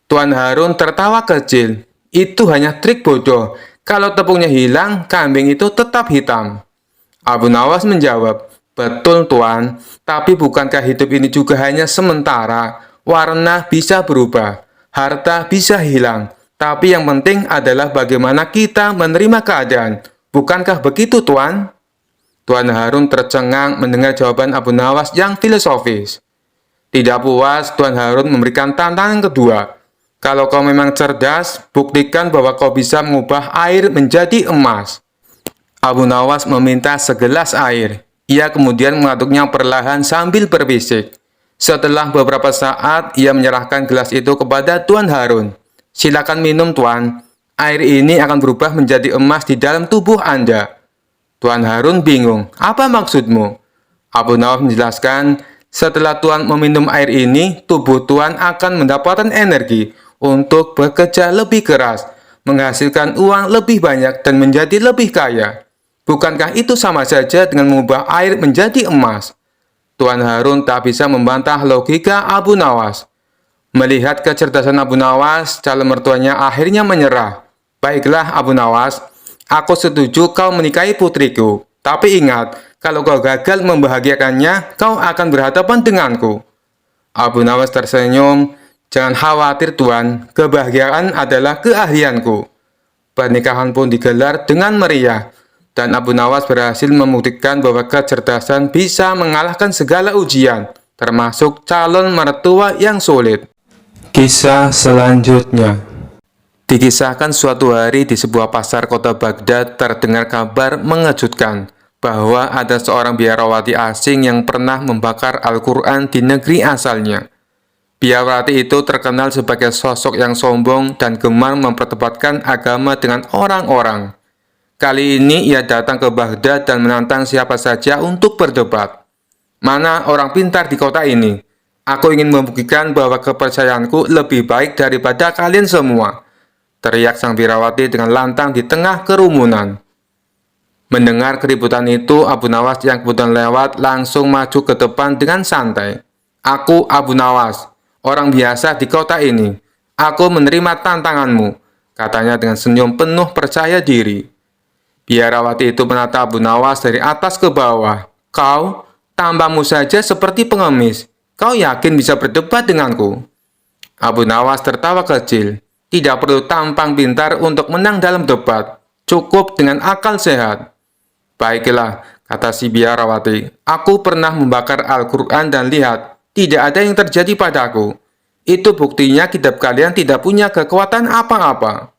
Tuan Harun tertawa kecil. Itu hanya trik bodoh. Kalau tepungnya hilang, kambing itu tetap hitam. Abu Nawas menjawab, Betul, Tuan. Tapi bukankah hidup ini juga hanya sementara? Warna bisa berubah. Harta bisa hilang. Tapi yang penting adalah bagaimana kita menerima keadaan. Bukankah begitu, Tuan? Tuan Harun tercengang mendengar jawaban Abu Nawas yang filosofis. Tidak puas, Tuan Harun memberikan tantangan kedua. Kalau kau memang cerdas, buktikan bahwa kau bisa mengubah air menjadi emas. Abu Nawas meminta segelas air. Ia kemudian mengaduknya perlahan sambil berbisik. Setelah beberapa saat, ia menyerahkan gelas itu kepada Tuan Harun. Silakan minum, Tuan. Air ini akan berubah menjadi emas di dalam tubuh Anda. Tuan Harun bingung. Apa maksudmu? Abu Nawas menjelaskan, setelah Tuan meminum air ini, tubuh Tuan akan mendapatkan energi untuk bekerja lebih keras, menghasilkan uang lebih banyak dan menjadi lebih kaya. Bukankah itu sama saja dengan mengubah air menjadi emas? Tuan Harun tak bisa membantah logika Abu Nawas. Melihat kecerdasan Abu Nawas, calon mertuanya akhirnya menyerah. Baiklah Abu Nawas, aku setuju kau menikahi putriku. Tapi ingat, kalau kau gagal membahagiakannya, kau akan berhadapan denganku. Abu Nawas tersenyum. Jangan khawatir, Tuan. Kebahagiaan adalah keahlianku. Pernikahan pun digelar dengan meriah. Dan Abu Nawas berhasil membuktikan bahwa kecerdasan bisa mengalahkan segala ujian, termasuk calon mertua yang sulit. Kisah selanjutnya. Dikisahkan suatu hari di sebuah pasar kota Baghdad terdengar kabar mengejutkan bahwa ada seorang biarawati asing yang pernah membakar Al-Quran di negeri asalnya. Biarawati itu terkenal sebagai sosok yang sombong dan gemar memperdebatkan agama dengan orang-orang. Kali ini ia datang ke Baghdad dan menantang siapa saja untuk berdebat. Mana orang pintar di kota ini? Aku ingin membuktikan bahwa kepercayaanku lebih baik daripada kalian semua. Teriak sang biarawati dengan lantang di tengah kerumunan. Mendengar keributan itu, Abu Nawas yang kebetulan lewat langsung maju ke depan dengan santai. Aku Abu Nawas, orang biasa di kota ini. Aku menerima tantanganmu, katanya dengan senyum penuh percaya diri. Biarawati itu menata Abu Nawas dari atas ke bawah. Kau, tampangmu saja seperti pengemis. Kau yakin bisa berdebat denganku? Abu Nawas tertawa kecil. Tidak perlu tampang pintar untuk menang dalam debat. Cukup dengan akal sehat. Baiklah, kata si biarawati. Aku pernah membakar Al-Quran dan lihat, tidak ada yang terjadi padaku. Itu buktinya kitab kalian tidak punya kekuatan apa-apa.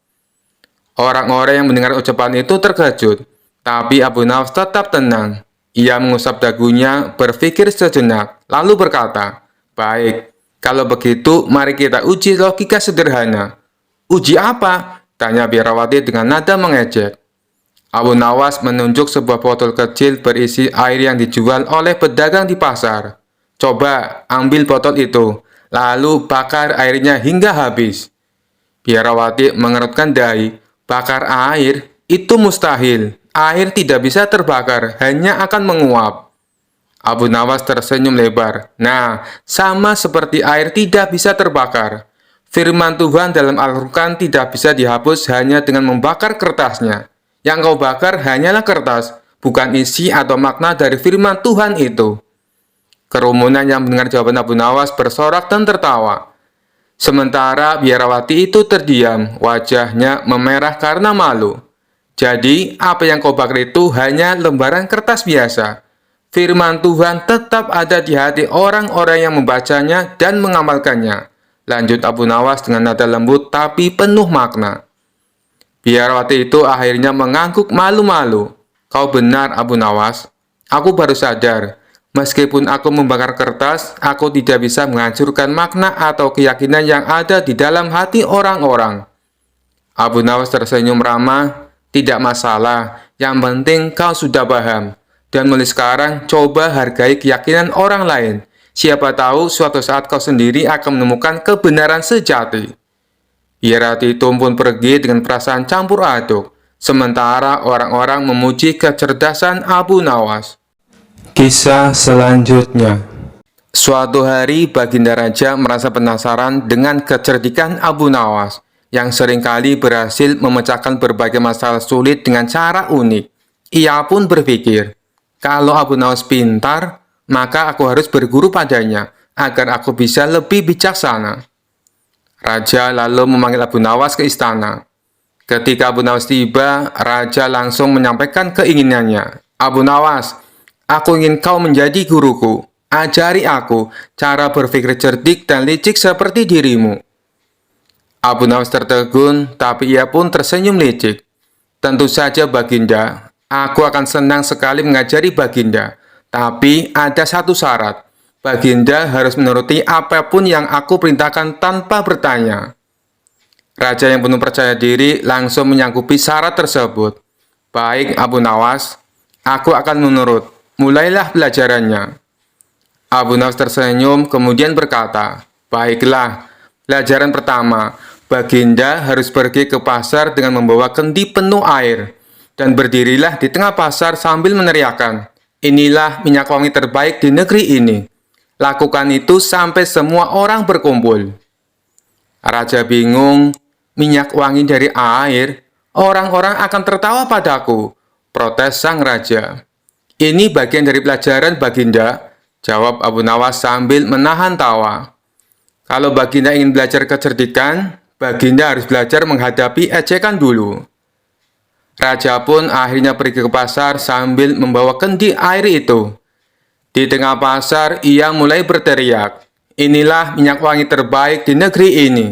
Orang-orang yang mendengar ucapan itu terkejut, tapi Abu Nawas tetap tenang. Ia mengusap dagunya, berpikir sejenak, lalu berkata, "Baik, kalau begitu mari kita uji logika sederhana." "Uji apa?" tanya biarawati dengan nada mengejek. Abu Nawas menunjuk sebuah botol kecil berisi air yang dijual oleh pedagang di pasar. "Coba ambil botol itu, lalu bakar airnya hingga habis." Biarawati mengerutkan dahi. Bakar air? Itu mustahil. Air tidak bisa terbakar, hanya akan menguap. Abu Nawas tersenyum lebar. Nah, sama seperti air tidak bisa terbakar. Firman Tuhan dalam Al-Quran tidak bisa dihapus hanya dengan membakar kertasnya. Yang kau bakar hanyalah kertas, bukan isi atau makna dari firman Tuhan itu. Kerumunan yang mendengar jawaban Abu Nawas bersorak dan tertawa. Sementara biarawati itu terdiam, wajahnya memerah karena malu. Jadi, apa yang kau bakar itu hanya lembaran kertas biasa. Firman Tuhan tetap ada di hati orang-orang yang membacanya dan mengamalkannya. Lanjut Abu Nawas dengan nada lembut tapi penuh makna. Biarawati itu akhirnya mengangguk malu-malu. Kau benar, Abu Nawas. Aku baru sadar. Meskipun aku membakar kertas, aku tidak bisa menghancurkan makna atau keyakinan yang ada di dalam hati orang-orang. Abu Nawas tersenyum ramah. Tidak masalah, yang penting kau sudah paham. Dan mulai sekarang, coba hargai keyakinan orang lain. Siapa tahu suatu saat kau sendiri akan menemukan kebenaran sejati. Biarawati itu pun pergi dengan perasaan campur aduk. Sementara orang-orang memuji kecerdasan Abu Nawas. Kisah selanjutnya. Suatu hari Baginda Raja merasa penasaran dengan kecerdikan Abu Nawas yang seringkali berhasil memecahkan berbagai masalah sulit dengan cara unik. Ia pun berpikir, kalau Abu Nawas pintar, maka aku harus berguru padanya agar aku bisa lebih bijaksana. Raja lalu memanggil Abu Nawas ke istana. Ketika Abu Nawas tiba, Raja langsung menyampaikan keinginannya. Abu Nawas, aku ingin kau menjadi guruku. Ajari aku cara berpikir cerdik dan licik seperti dirimu. Abu Nawas tertegun, tapi ia pun tersenyum licik. Tentu saja Baginda, aku akan senang sekali mengajari Baginda. Tapi ada satu syarat. Baginda harus menuruti apapun yang aku perintahkan tanpa bertanya. Raja yang penuh percaya diri langsung menyanggupi syarat tersebut. Baik Abu Nawas, aku akan menurut. Mulailah pelajarannya. Abu Nawas tersenyum kemudian berkata, baiklah, pelajaran pertama, Baginda harus pergi ke pasar dengan membawa kendi penuh air, dan berdirilah di tengah pasar sambil meneriakkan, inilah minyak wangi terbaik di negeri ini. Lakukan itu sampai semua orang berkumpul. Raja bingung, minyak wangi dari air, orang-orang akan tertawa padaku, protes sang raja. Ini bagian dari pelajaran Baginda, jawab Abu Nawas sambil menahan tawa. Kalau Baginda ingin belajar kecerdikan, Baginda harus belajar menghadapi ejekan dulu. Raja pun akhirnya pergi ke pasar sambil membawa kendi air itu. Di tengah pasar, ia mulai berteriak, inilah minyak wangi terbaik di negeri ini.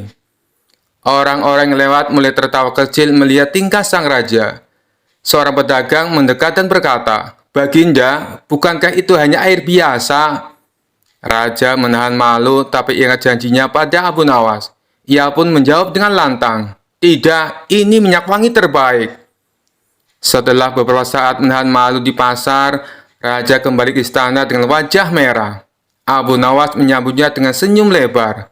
Orang-orang yang lewat mulai tertawa kecil melihat tingkah sang raja. Seorang pedagang mendekat dan berkata, Baginda, bukankah itu hanya air biasa? Raja menahan malu tapi ingat janjinya pada Abu Nawas. Ia pun menjawab dengan lantang, tidak, ini minyak wangi terbaik. Setelah beberapa saat menahan malu di pasar, Raja kembali ke istana dengan wajah merah. Abu Nawas menyambutnya dengan senyum lebar.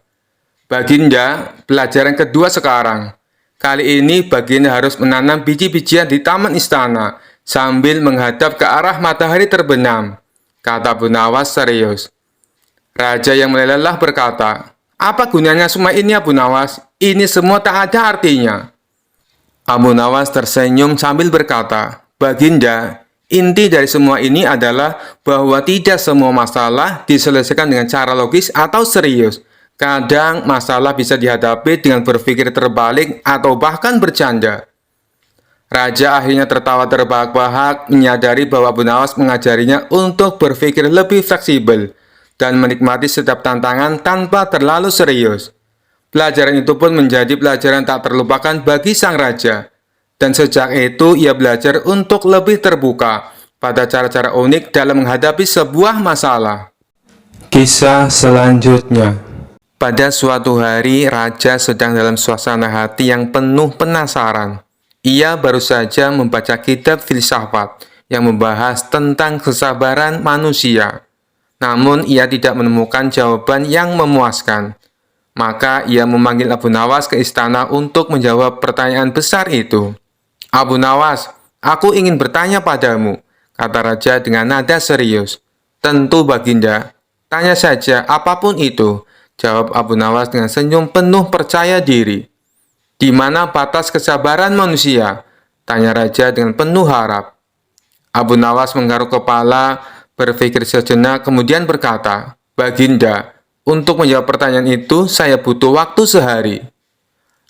Baginda, pelajaran kedua sekarang. Kali ini Baginda harus menanam biji-bijian di taman istana sambil menghadap ke arah matahari terbenam, kata Abu Nawas serius. Raja yang meleleh berkata, "Apa gunanya semua ini, Abu Nawas? Ini semua tak ada artinya." Abu Nawas tersenyum sambil berkata, "Baginda, inti dari semua ini adalah bahwa tidak semua masalah diselesaikan dengan cara logis atau serius. Kadang masalah bisa dihadapi dengan berpikir terbalik atau bahkan bercanda." Raja akhirnya tertawa terbahak-bahak, menyadari bahwa Abu Nawas mengajarinya untuk berpikir lebih fleksibel dan menikmati setiap tantangan tanpa terlalu serius. Pelajaran itu pun menjadi pelajaran tak terlupakan bagi sang raja. Dan sejak itu ia belajar untuk lebih terbuka pada cara-cara unik dalam menghadapi sebuah masalah. Kisah selanjutnya. Pada suatu hari, raja sedang dalam suasana hati yang penuh penasaran. Ia baru saja membaca kitab filsafat yang membahas tentang kesabaran manusia. Namun, ia tidak menemukan jawaban yang memuaskan. Maka, ia memanggil Abu Nawas ke istana untuk menjawab pertanyaan besar itu. "Abu Nawas, aku ingin bertanya padamu," kata raja dengan nada serius. "Tentu, Baginda. Tanya saja apapun itu," jawab Abu Nawas dengan senyum penuh percaya diri. "Di mana batas kesabaran manusia?" tanya raja dengan penuh harap. Abu Nawas menggaruk kepala, berpikir sejenak, kemudian berkata, "Baginda, untuk menjawab pertanyaan itu, saya butuh waktu sehari."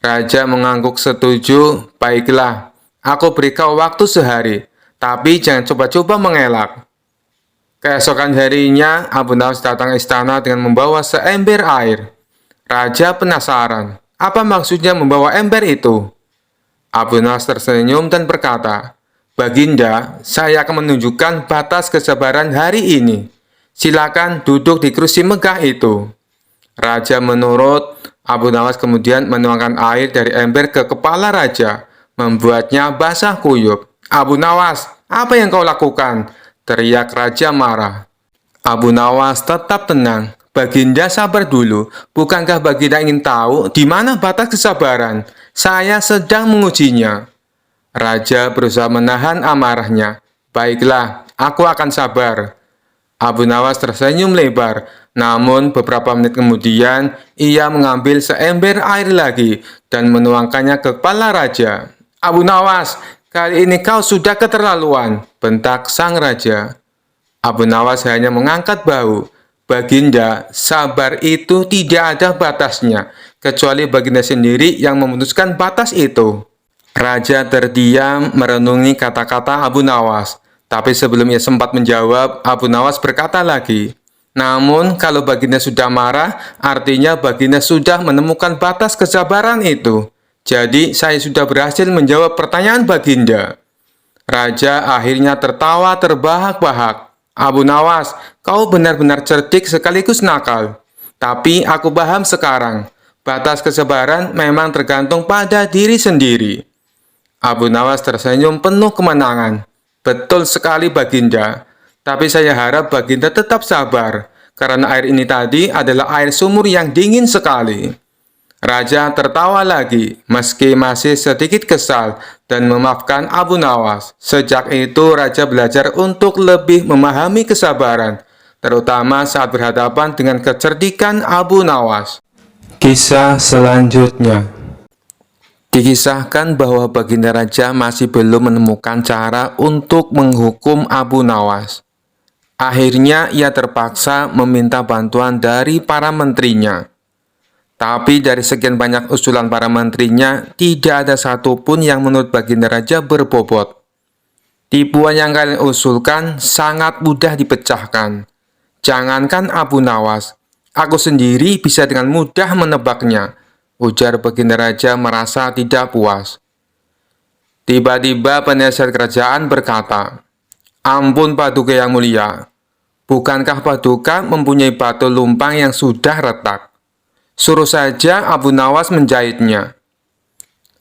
Raja mengangguk setuju. "Baiklah, aku beri kau waktu sehari, tapi jangan coba-coba mengelak." Keesokan harinya, Abu Nawas datang ke istana dengan membawa seember air. Raja penasaran, apa maksudnya membawa ember itu? Abu Nawas tersenyum dan berkata, "Baginda, saya akan menunjukkan batas kesabaran hari ini. Silakan duduk di kursi megah itu." Raja menurut. Abu Nawas kemudian menuangkan air dari ember ke kepala raja, membuatnya basah kuyup. "Abu Nawas, apa yang kau lakukan?" teriak raja marah. Abu Nawas tetap tenang. "Baginda, sabar dulu. Bukankah Baginda ingin tahu di mana batas kesabaran? Saya sedang mengujinya." Raja berusaha menahan amarahnya. "Baiklah, aku akan sabar." Abu Nawas tersenyum lebar. Namun beberapa menit kemudian, ia mengambil seember air lagi dan menuangkannya ke kepala raja. "Abu Nawas, kali ini kau sudah keterlaluan," bentak sang raja. Abu Nawas hanya mengangkat bahu. "Baginda, sabar itu tidak ada batasnya, kecuali Baginda sendiri yang memutuskan batas itu." Raja terdiam merenungi kata-kata Abu Nawas. Tapi sebelum ia sempat menjawab, Abu Nawas berkata lagi, "Namun kalau Baginda sudah marah, artinya Baginda sudah menemukan batas kesabaran itu. Jadi saya sudah berhasil menjawab pertanyaan Baginda." Raja akhirnya tertawa terbahak-bahak. "Abu Nawas, kau benar-benar cerdik sekaligus nakal. Tapi aku paham sekarang, batas kesabaran memang tergantung pada diri sendiri." Abu Nawas tersenyum penuh kemenangan. "Betul sekali, Baginda. Tapi saya harap Baginda tetap sabar, karena air ini tadi adalah air sumur yang dingin sekali." Raja tertawa lagi, meski masih sedikit kesal dan memaafkan Abu Nawas. Sejak itu, Raja belajar untuk lebih memahami kesabaran, terutama saat berhadapan dengan kecerdikan Abu Nawas. Kisah selanjutnya. Dikisahkan bahwa Baginda Raja masih belum menemukan cara untuk menghukum Abu Nawas. Akhirnya ia terpaksa meminta bantuan dari para menterinya. Tapi dari sekian banyak usulan para menterinya, tidak ada satupun yang menurut Baginda Raja berbobot. "Tipuan yang kalian usulkan sangat mudah dipecahkan. Jangankan Abu Nawas, aku sendiri bisa dengan mudah menebaknya," ujar Baginda Raja merasa tidak puas. Tiba-tiba penasihat kerajaan berkata, "Ampun Paduka yang mulia, bukankah Paduka mempunyai batu lumpang yang sudah retak? Suruh saja Abu Nawas menjahitnya."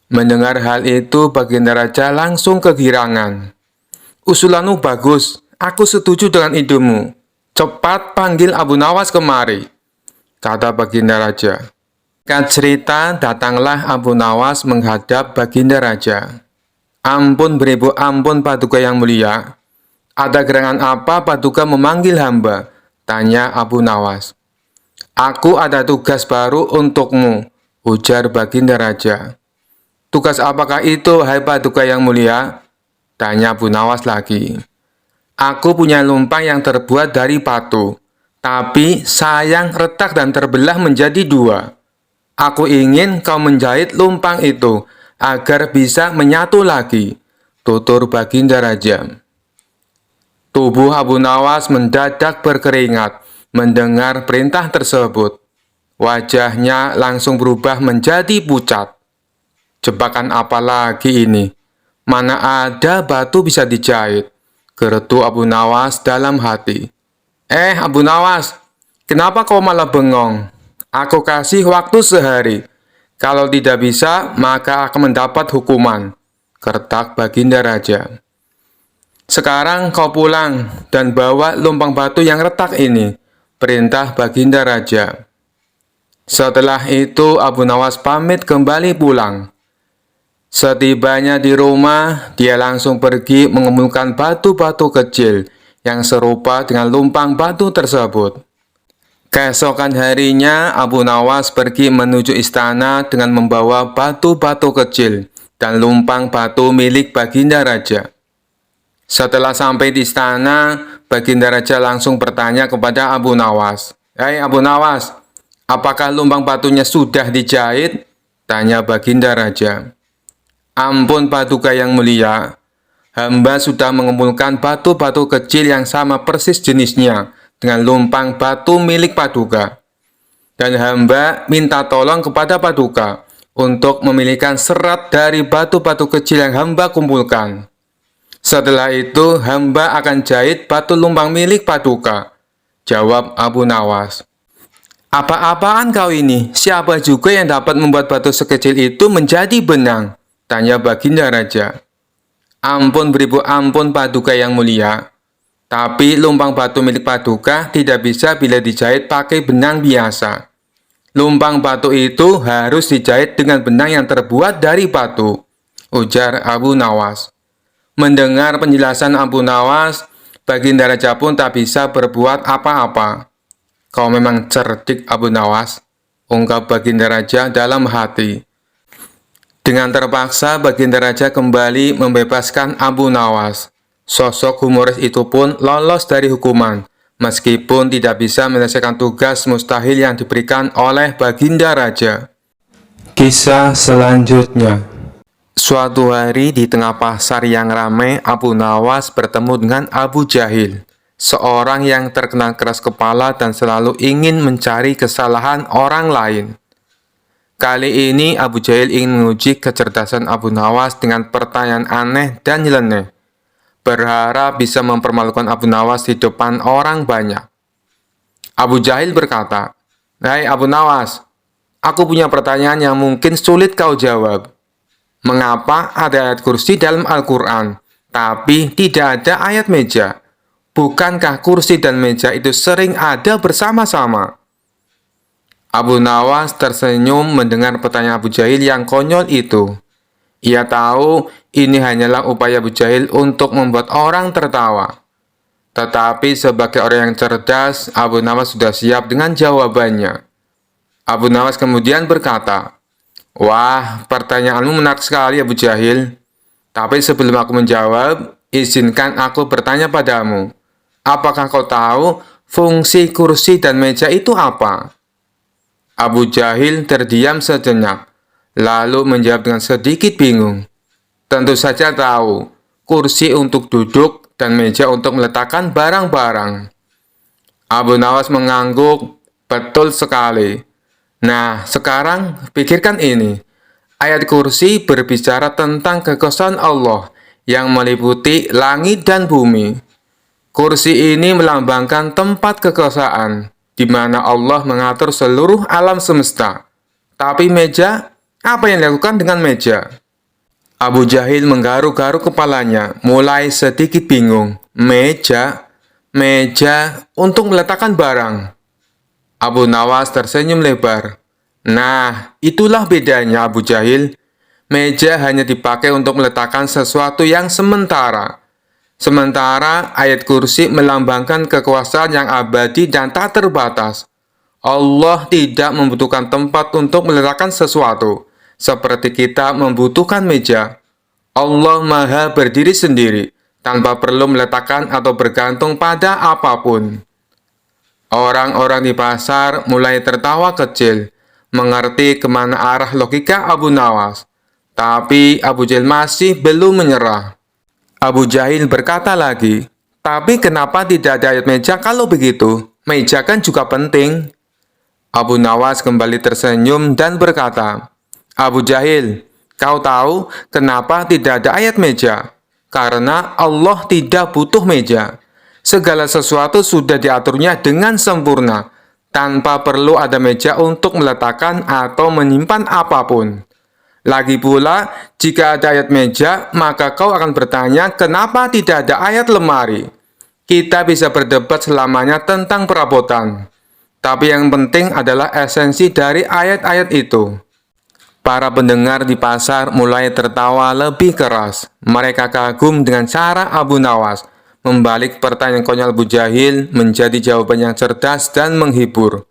Mendengar hal itu, Baginda Raja langsung kegirangan. "Usulanmu bagus, aku setuju dengan idemu. Cepat panggil Abu Nawas kemari," kata Baginda Raja. Singkat cerita, datanglah Abu Nawas menghadap Baginda Raja. "Ampun beribu ampun Paduka yang mulia. Ada gerangan apa Paduka memanggil hamba?" tanya Abu Nawas. Aku ada tugas baru untukmu, ujar Baginda Raja. Tugas apakah itu, hai Paduka yang mulia? Tanya Abu Nawas lagi. Aku punya lumpang yang terbuat dari batu, tapi sayang retak dan terbelah menjadi dua. Aku ingin kau menjahit lumpang itu agar bisa menyatu lagi, tutur Baginda Raja. Tubuh Abu Nawas mendadak berkeringat mendengar perintah tersebut. Wajahnya langsung berubah menjadi pucat. Jebakan apa lagi ini? Mana ada batu bisa dijahit? Geretu Abu Nawas dalam hati. Abu Nawas, kenapa kau malah bengong? Aku kasih waktu sehari. Kalau tidak bisa, maka akan mendapat hukuman, kertak Baginda Raja. Sekarang kau pulang dan bawa lumpang batu yang retak ini, perintah Baginda Raja. Setelah itu Abu Nawas pamit kembali pulang. Setibanya di rumah, dia langsung pergi mengumpulkan batu-batu kecil yang serupa dengan lumpang batu tersebut. Keesokan harinya, Abu Nawas pergi menuju istana dengan membawa batu-batu kecil dan lumpang batu milik Baginda Raja. Setelah sampai di istana, Baginda Raja langsung bertanya kepada Abu Nawas. Hai Abu Nawas, apakah lumpang batunya sudah dijahit? Tanya Baginda Raja. Ampun Paduka yang mulia, hamba sudah mengumpulkan batu-batu kecil yang sama persis jenisnya dengan lumpang batu milik Paduka. Dan hamba minta tolong kepada Paduka untuk memilihkan serat dari batu-batu kecil yang hamba kumpulkan. Setelah itu, hamba akan jahit batu lumpang milik Paduka, jawab Abu Nawas. Apa-apaan kau ini? Siapa juga yang dapat membuat batu sekecil itu menjadi benang? Tanya Baginda Raja. Ampun beribu ampun Paduka yang mulia. Tapi lumpang batu milik Paduka tidak bisa bila dijahit pakai benang biasa. Lumpang batu itu harus dijahit dengan benang yang terbuat dari batu, ujar Abu Nawas. Mendengar penjelasan Abu Nawas, Baginda Raja pun tak bisa berbuat apa-apa. Kau memang cerdik Abu Nawas, ungkap Baginda Raja dalam hati. Dengan terpaksa, Baginda Raja kembali membebaskan Abu Nawas. Sosok humoris itu pun lolos dari hukuman, meskipun tidak bisa menyelesaikan tugas mustahil yang diberikan oleh Baginda Raja. Kisah selanjutnya. Suatu hari di tengah pasar yang ramai, Abu Nawas bertemu dengan Abu Jahil, seorang yang terkenal keras kepala dan selalu ingin mencari kesalahan orang lain. Kali ini Abu Jahil ingin menguji kecerdasan Abu Nawas dengan pertanyaan aneh dan nyeleneh, berharap bisa mempermalukan Abu Nawas di depan orang banyak. Abu Jahil berkata, "Hai Abu Nawas, aku punya pertanyaan yang mungkin sulit kau jawab. Mengapa ada ayat kursi dalam Al-Quran, tapi tidak ada ayat meja? Bukankah kursi dan meja itu sering ada bersama-sama?" Abu Nawas tersenyum mendengar pertanyaan Abu Jahil yang konyol itu. Ia tahu ini hanyalah upaya Abu Jahil untuk membuat orang tertawa. Tetapi sebagai orang yang cerdas, Abu Nawas sudah siap dengan jawabannya. Abu Nawas kemudian berkata, "Wah, pertanyaanmu menarik sekali Abu Jahil. Tapi sebelum aku menjawab, izinkan aku bertanya padamu. Apakah kau tahu fungsi kursi dan meja itu apa?" Abu Jahil terdiam sejenak, lalu menjawab dengan sedikit bingung. "Tentu saja tahu, kursi untuk duduk dan meja untuk meletakkan barang-barang." Abu Nawas mengangguk, "Betul sekali. Nah, sekarang pikirkan ini. Ayat kursi berbicara tentang kekuasaan Allah yang meliputi langit dan bumi. Kursi ini melambangkan tempat kekuasaan, di mana Allah mengatur seluruh alam semesta. Tapi meja, apa yang dilakukan dengan meja?" Abu Jahil menggaruk-garuk kepalanya, mulai sedikit bingung. Meja untuk meletakkan barang. Abu Nawas tersenyum lebar. "Nah, itulah bedanya Abu Jahil. Meja hanya dipakai untuk meletakkan sesuatu yang sementara. Sementara ayat kursi melambangkan kekuasaan yang abadi dan tak terbatas. Allah tidak membutuhkan tempat untuk meletakkan sesuatu, seperti kita membutuhkan meja. Allah Maha berdiri sendiri, tanpa perlu meletakkan atau bergantung pada apapun. Orang-orang di pasar mulai tertawa kecil, mengerti kemana arah logika Abu Nawas. Tapi Abu Jahil masih belum menyerah. Abu Jahil berkata lagi, "Tapi kenapa tidak ada ayat meja kalau begitu? Meja kan juga penting." Abu Nawas kembali tersenyum dan berkata, "Abu Jahil, kau tahu kenapa tidak ada ayat meja? Karena Allah tidak butuh meja. Segala sesuatu sudah diaturnya dengan sempurna, tanpa perlu ada meja untuk meletakkan atau menyimpan apapun. Lagi pula, jika ada ayat meja, maka kau akan bertanya kenapa tidak ada ayat lemari. Kita bisa berdebat selamanya tentang perabotan. Tapi yang penting adalah esensi dari ayat-ayat itu." Para pendengar di pasar mulai tertawa lebih keras. Mereka kagum dengan cara Abu Nawas membalik pertanyaan konyol Abu Jahil menjadi jawaban yang cerdas dan menghibur.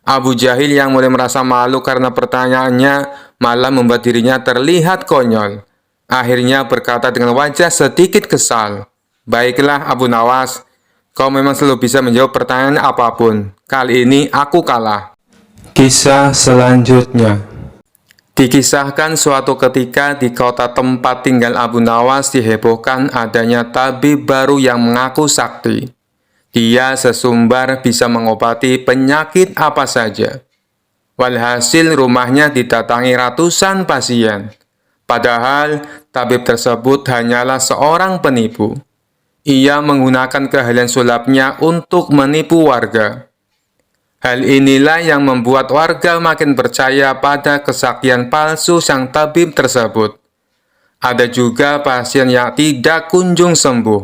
Abu Jahil yang mulai merasa malu karena pertanyaannya malah membuat dirinya terlihat konyol. Akhirnya berkata dengan wajah sedikit kesal, "Baiklah Abu Nawas, kau memang selalu bisa menjawab pertanyaan apapun. Kali ini aku kalah." Kisah selanjutnya. Dikisahkan suatu ketika di kota tempat tinggal Abu Nawas dihebohkan adanya tabib baru yang mengaku sakti. Dia sesumbar bisa mengobati penyakit apa saja. Walhasil rumahnya didatangi ratusan pasien. Padahal tabib tersebut hanyalah seorang penipu. Ia menggunakan keahlian sulapnya untuk menipu warga. Hal inilah yang membuat warga makin percaya pada kesaktian palsu sang tabib tersebut. Ada juga pasien yang tidak kunjung sembuh.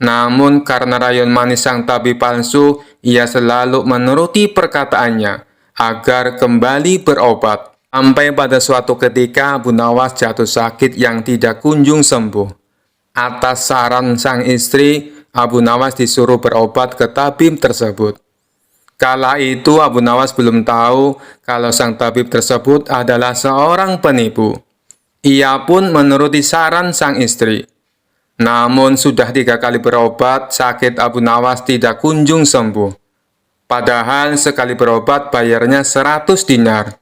Namun karena rayon manis sang tabib palsu, ia selalu menuruti perkataannya agar kembali berobat. Sampai pada suatu ketika Abu Nawas jatuh sakit yang tidak kunjung sembuh. Atas saran sang istri, Abu Nawas disuruh berobat ke tabib tersebut. Kala itu Abu Nawas belum tahu kalau sang tabib tersebut adalah seorang penipu. Ia pun menuruti saran sang istri. Namun sudah 3 kali berobat, sakit Abu Nawas tidak kunjung sembuh. Padahal sekali berobat bayarnya 100 dinar.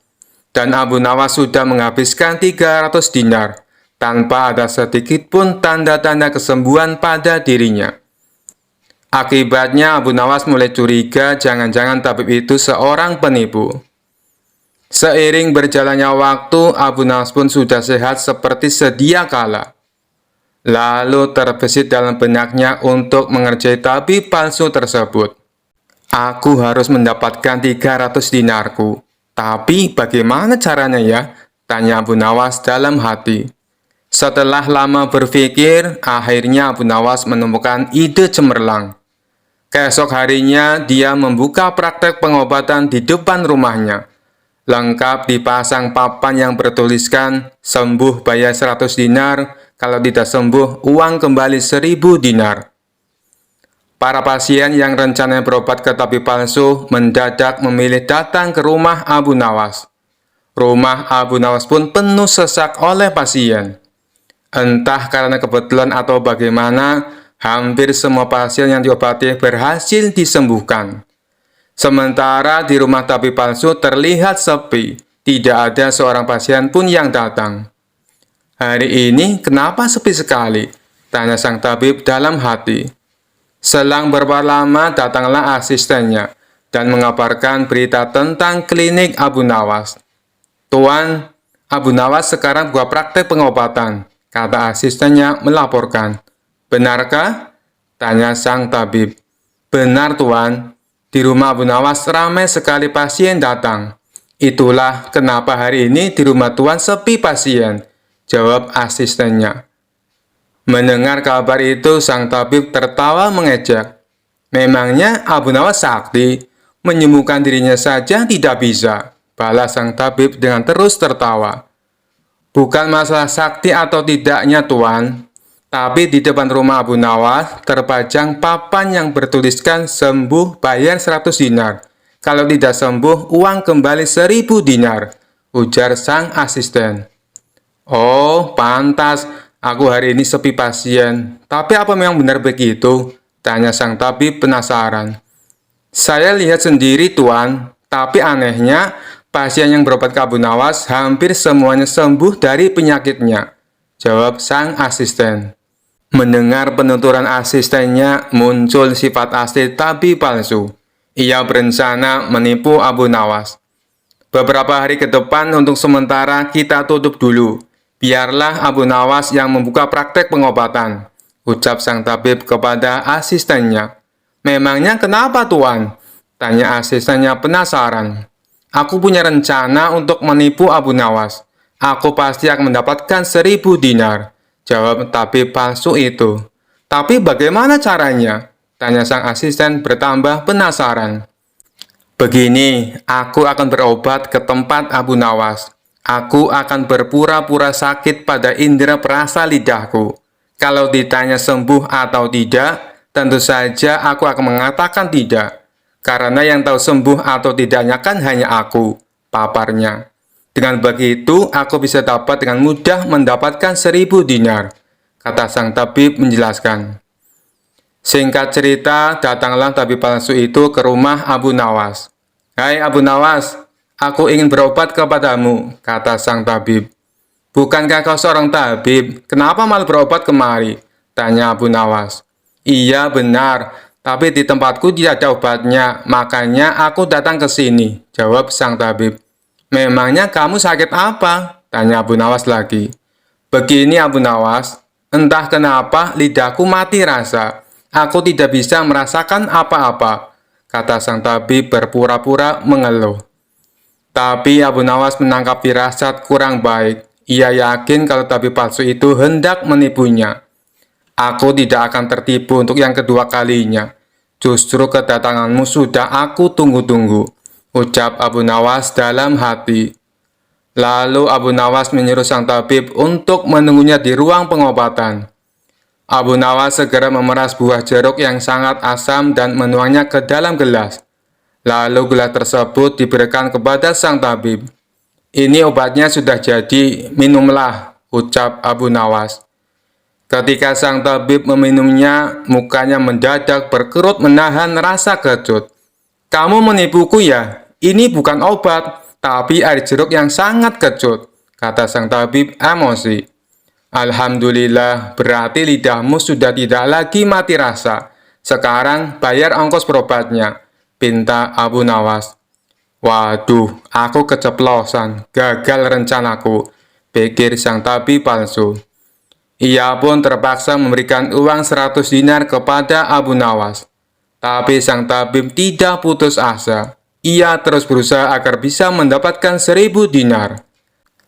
Dan Abu Nawas sudah menghabiskan 300 dinar, tanpa ada sedikit pun tanda-tanda kesembuhan pada dirinya. Akibatnya Abu Nawas mulai curiga jangan-jangan tabib itu seorang penipu. Seiring berjalannya waktu, Abu Nawas pun sudah sehat seperti sedia kala. Lalu terbesit dalam benaknya untuk mengerjai tabib palsu tersebut. "Aku harus mendapatkan 300 dinarku. Tapi bagaimana caranya ya?" tanya Abu Nawas dalam hati. Setelah lama berpikir, akhirnya Abu Nawas menemukan ide cemerlang. Keesok harinya, dia membuka praktek pengobatan di depan rumahnya. Lengkap dipasang papan yang bertuliskan, "Sembuh bayar 100 dinar, kalau tidak sembuh, uang kembali 1000 dinar." Para pasien yang rencananya berobat ke tabib palsu mendadak memilih datang ke rumah Abu Nawas. Rumah Abu Nawas pun penuh sesak oleh pasien. Entah karena kebetulan atau bagaimana, hampir semua pasien yang diobati berhasil disembuhkan. Sementara di rumah tabib palsu terlihat sepi, tidak ada seorang pasien pun yang datang. "Hari ini kenapa sepi sekali?" tanya sang tabib dalam hati. Selang beberapa lama datanglah asistennya dan mengabarkan berita tentang klinik Abu Nawas. "Tuan, Abu Nawas sekarang buka praktek pengobatan," kata asistennya melaporkan. "Benarkah?" tanya sang tabib. "Benar, Tuan. Di rumah Abu Nawas ramai sekali pasien datang. Itulah kenapa hari ini di rumah Tuan sepi pasien," jawab asistennya. Mendengar kabar itu, sang tabib tertawa mengejek. "Memangnya Abu Nawas sakti? Menyembuhkan dirinya saja tidak bisa," balas sang tabib dengan terus tertawa. "Bukan masalah sakti atau tidaknya, Tuan. Tapi di depan rumah Abu Nawas terpajang papan yang bertuliskan sembuh bayar 100 dinar. Kalau tidak sembuh, uang kembali 1.000 dinar, ujar sang asisten. Oh, pantas. Aku hari ini sepi pasien. Tapi apa memang benar begitu? Tanya sang tabib penasaran. Saya lihat sendiri, Tuan. Tapi anehnya, pasien yang berobat ke Abu Nawas hampir semuanya sembuh dari penyakitnya, jawab sang asisten. Mendengar penuturan asistennya, muncul sifat asli tabib palsu. Ia berencana menipu Abu Nawas. Beberapa hari ke depan untuk sementara kita tutup dulu. Biarlah Abu Nawas yang membuka praktek pengobatan, ucap sang tabib kepada asistennya. Memangnya kenapa, Tuan? Tanya asistennya penasaran. Aku punya rencana untuk menipu Abu Nawas. Aku pasti akan mendapatkan 1.000 dinar, jawab tabib palsu itu. Tapi bagaimana caranya? Tanya sang asisten bertambah penasaran. Begini, aku akan berobat ke tempat Abu Nawas. Aku akan berpura-pura sakit pada indera perasa lidahku. Kalau ditanya sembuh atau tidak, tentu saja aku akan mengatakan tidak. Karena yang tahu sembuh atau tidaknya kan hanya aku, paparnya. Dengan begitu, aku bisa dapat dengan mudah mendapatkan 1.000 dinar, kata sang tabib menjelaskan. Singkat cerita, datanglah tabib palsu itu ke rumah Abu Nawas. Hai Abu Nawas, aku ingin berobat kepadamu, kata sang tabib. Bukankah kau seorang tabib? Kenapa malah berobat kemari? Tanya Abu Nawas. Iya benar, tapi di tempatku tidak ada obatnya, makanya aku datang ke sini, jawab sang tabib. Memangnya kamu sakit apa? Tanya Abu Nawas lagi. Begini Abu Nawas, entah kenapa lidahku mati rasa. Aku tidak bisa merasakan apa-apa, kata sang tabib berpura-pura mengeluh. Tapi Abu Nawas menangkap firasat kurang baik. Ia yakin kalau tabib palsu itu hendak menipunya. Aku tidak akan tertipu untuk yang kedua kalinya. Justru kedatanganmu sudah aku tunggu-tunggu, ucap Abu Nawas dalam hati. Lalu Abu Nawas menyuruh sang tabib untuk menunggunya di ruang pengobatan. Abu Nawas segera memeras buah jeruk yang sangat asam dan menuangnya ke dalam gelas. Lalu gelas tersebut diberikan kepada sang tabib. Ini obatnya sudah jadi, minumlah, ucap Abu Nawas. Ketika sang tabib meminumnya, mukanya mendadak berkerut menahan rasa kecut. Kamu menipuku ya? Ini bukan obat, tapi air jeruk yang sangat kecut, kata sang tabib emosi. Alhamdulillah, berarti lidahmu sudah tidak lagi mati rasa. Sekarang bayar ongkos berobatnya, pinta Abu Nawas. Waduh, aku keceplosan, gagal rencanaku, pikir sang tabib palsu. Ia pun terpaksa memberikan uang 100 dinar kepada Abu Nawas. Tapi sang tabib tidak putus asa. Ia terus berusaha agar bisa mendapatkan 1.000 dinar.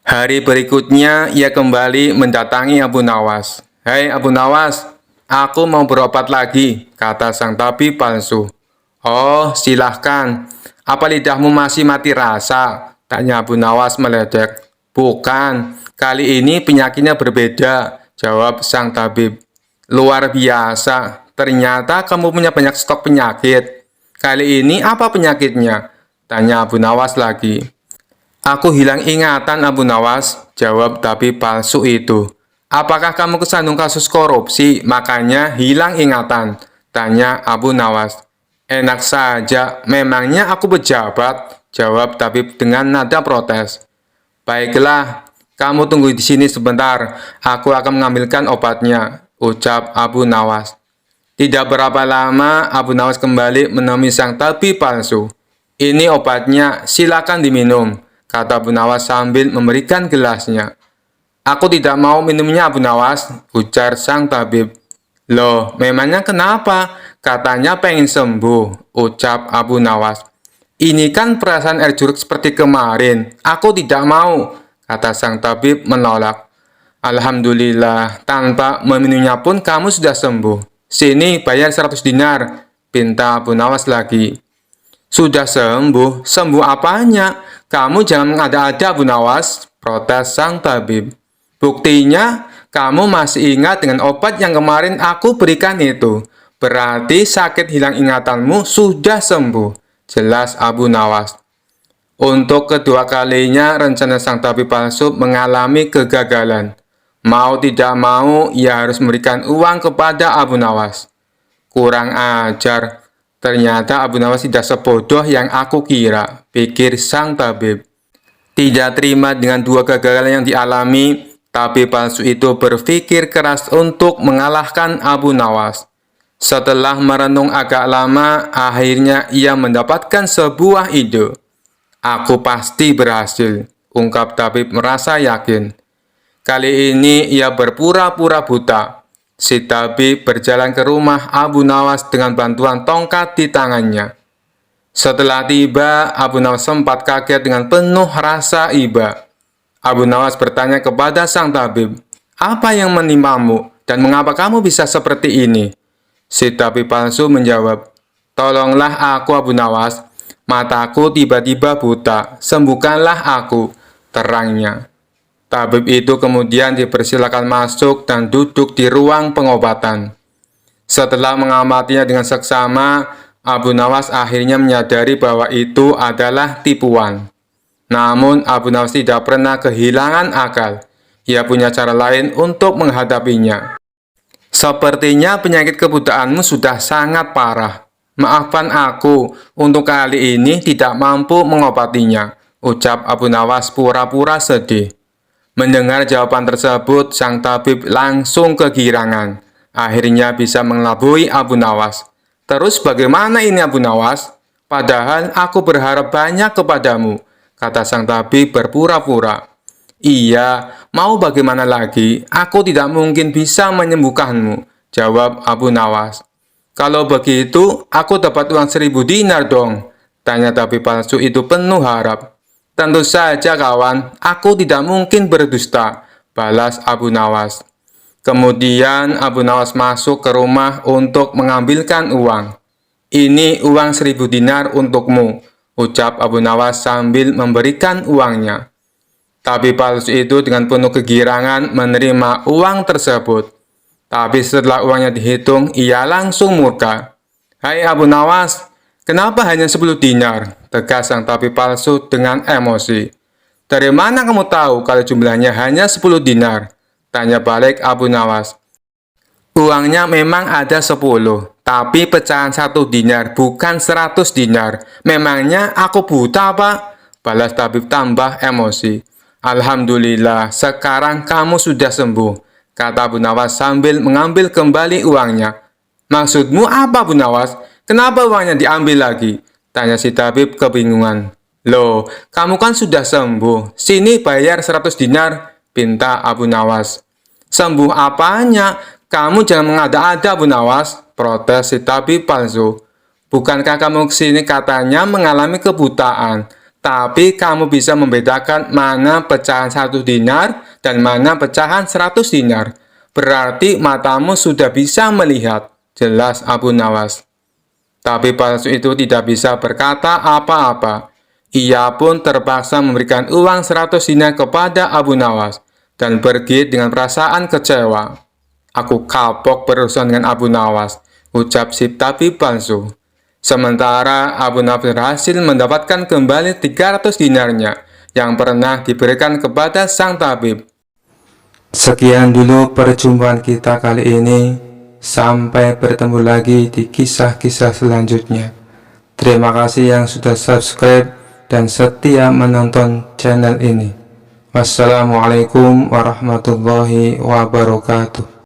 Hari berikutnya, ia kembali mendatangi Abu Nawas. Hai Abu Nawas, aku mau berobat lagi, kata sang tabib palsu. Oh, silahkan. Apa lidahmu masih mati rasa? Tanya Abu Nawas meledek. Bukan, kali ini penyakitnya berbeda, jawab sang tabib. Luar biasa, ternyata kamu punya banyak stok penyakit. Kali ini apa penyakitnya? Tanya Abu Nawas lagi. Aku hilang ingatan Abu Nawas, jawab tabib palsu itu. Apakah kamu kesandung kasus korupsi, makanya hilang ingatan? Tanya Abu Nawas. Enak saja, memangnya aku pejabat, jawab tabib dengan nada protes. Baiklah, kamu tunggu di sini sebentar, aku akan mengambilkan obatnya, ucap Abu Nawas. Tidak berapa lama, Abu Nawas kembali menemui sang tabib palsu. Ini obatnya, silakan diminum, kata Abu Nawas sambil memberikan gelasnya. Aku tidak mau minumnya Abu Nawas, ujar sang tabib. Loh, memangnya kenapa? Katanya pengen sembuh, ucap Abu Nawas. Ini kan perasaan air jeruk seperti kemarin. Aku tidak mau, kata sang tabib menolak. Alhamdulillah, tanpa meminumnya pun kamu sudah sembuh. Sini, bayar 100 dinar, pinta Abu Nawas lagi. Sudah sembuh? Sembuh apanya? Kamu jangan mengada-ada Abu Nawas, protes sang tabib. Buktinya, kamu masih ingat dengan obat yang kemarin aku berikan itu. Berarti sakit hilang ingatanmu sudah sembuh, jelas Abu Nawas. Untuk kedua kalinya rencana sang tabib palsu mengalami kegagalan. Mau tidak mau, ia harus memberikan uang kepada Abu Nawas. Kurang ajar, ternyata Abu Nawas tidak sebodoh yang aku kira, pikir sang tabib. Tidak terima dengan dua kegagalan yang dialami, tabib palsu itu berpikir keras untuk mengalahkan Abu Nawas. Setelah merenung agak lama, akhirnya ia mendapatkan sebuah ide. Aku pasti berhasil, ungkap tabib merasa yakin. Kali ini ia berpura-pura buta. Si tabib berjalan ke rumah Abu Nawas dengan bantuan tongkat di tangannya. Setelah tiba, Abu Nawas sempat kaget dengan penuh rasa iba. Abu Nawas bertanya kepada sang tabib, "Apa yang menimpamu dan mengapa kamu bisa seperti ini?" Si tabib palsu menjawab, "Tolonglah aku Abu Nawas, mataku tiba-tiba buta, sembuhkanlah aku," terangnya. Tabib itu kemudian dipersilakan masuk dan duduk di ruang pengobatan. Setelah mengamatinya dengan seksama, Abu Nawas akhirnya menyadari bahwa itu adalah tipuan. Namun Abu Nawas tidak pernah kehilangan akal. Ia punya cara lain untuk menghadapinya. "Sepertinya penyakit kebutaanmu sudah sangat parah. Maafkan aku, untuk kali ini tidak mampu mengobatinya," ucap Abu Nawas pura-pura sedih. Mendengar jawaban tersebut, sang tabib langsung kegirangan. Akhirnya bisa mengelabui Abu Nawas. "Terus bagaimana ini Abu Nawas? Padahal aku berharap banyak kepadamu," kata sang tabib berpura-pura. "Iya, mau bagaimana lagi? Aku tidak mungkin bisa menyembuhkanmu," jawab Abu Nawas. "Kalau begitu, aku dapat uang 1000 dinar dong," tanya tabib palsu itu penuh harap. "Tentu saja kawan, aku tidak mungkin berdusta," balas Abu Nawas. Kemudian Abu Nawas masuk ke rumah untuk mengambilkan uang. "Ini uang 1000 dinar untukmu," ucap Abu Nawas sambil memberikan uangnya. Tabib palsu itu dengan penuh kegirangan menerima uang tersebut. Tapi setelah uangnya dihitung, ia langsung murka. "Hai Abu Nawas, kenapa hanya 10 dinar?" tegas sang tabib palsu dengan emosi. "Dari mana kamu tahu kalau jumlahnya hanya 10 dinar? Tanya balik Abu Nawas. "Uangnya memang ada 10, tapi pecahan 1 dinar, bukan 100 dinar. Memangnya aku buta, Pak?" balas tabib tambah emosi. "Alhamdulillah, sekarang kamu sudah sembuh," kata Abu Nawas sambil mengambil kembali uangnya. "Maksudmu apa, Abu Nawas? Kenapa uangnya diambil lagi?" tanya si tabib kebingungan. "Loh, kamu kan sudah sembuh. Sini bayar 100 dinar, pinta Abu Nawas. "Sembuh apanya? Kamu jangan mengada-ada, Abu Nawas," protes si tabib palsu. "Bukankah kamu kesini katanya mengalami kebutaan? Tapi kamu bisa membedakan mana pecahan 1 dinar dan mana pecahan 100 dinar. Berarti matamu sudah bisa melihat," jelas Abu Nawas. Tabib palsu itu tidak bisa berkata apa-apa. Ia pun terpaksa memberikan uang 100 dinar kepada Abu Nawas dan pergi dengan perasaan kecewa. "Aku kapok berurusan dengan Abu Nawas," ucap si tabib palsu. Sementara Abu Nawas berhasil mendapatkan kembali 300 dinarnya yang pernah diberikan kepada sang tabib. Sekian dulu perjumpaan kita kali ini. Sampai bertemu lagi di kisah-kisah selanjutnya. Terima kasih yang sudah subscribe dan setia menonton channel ini. Wassalamualaikum warahmatullahi wabarakatuh.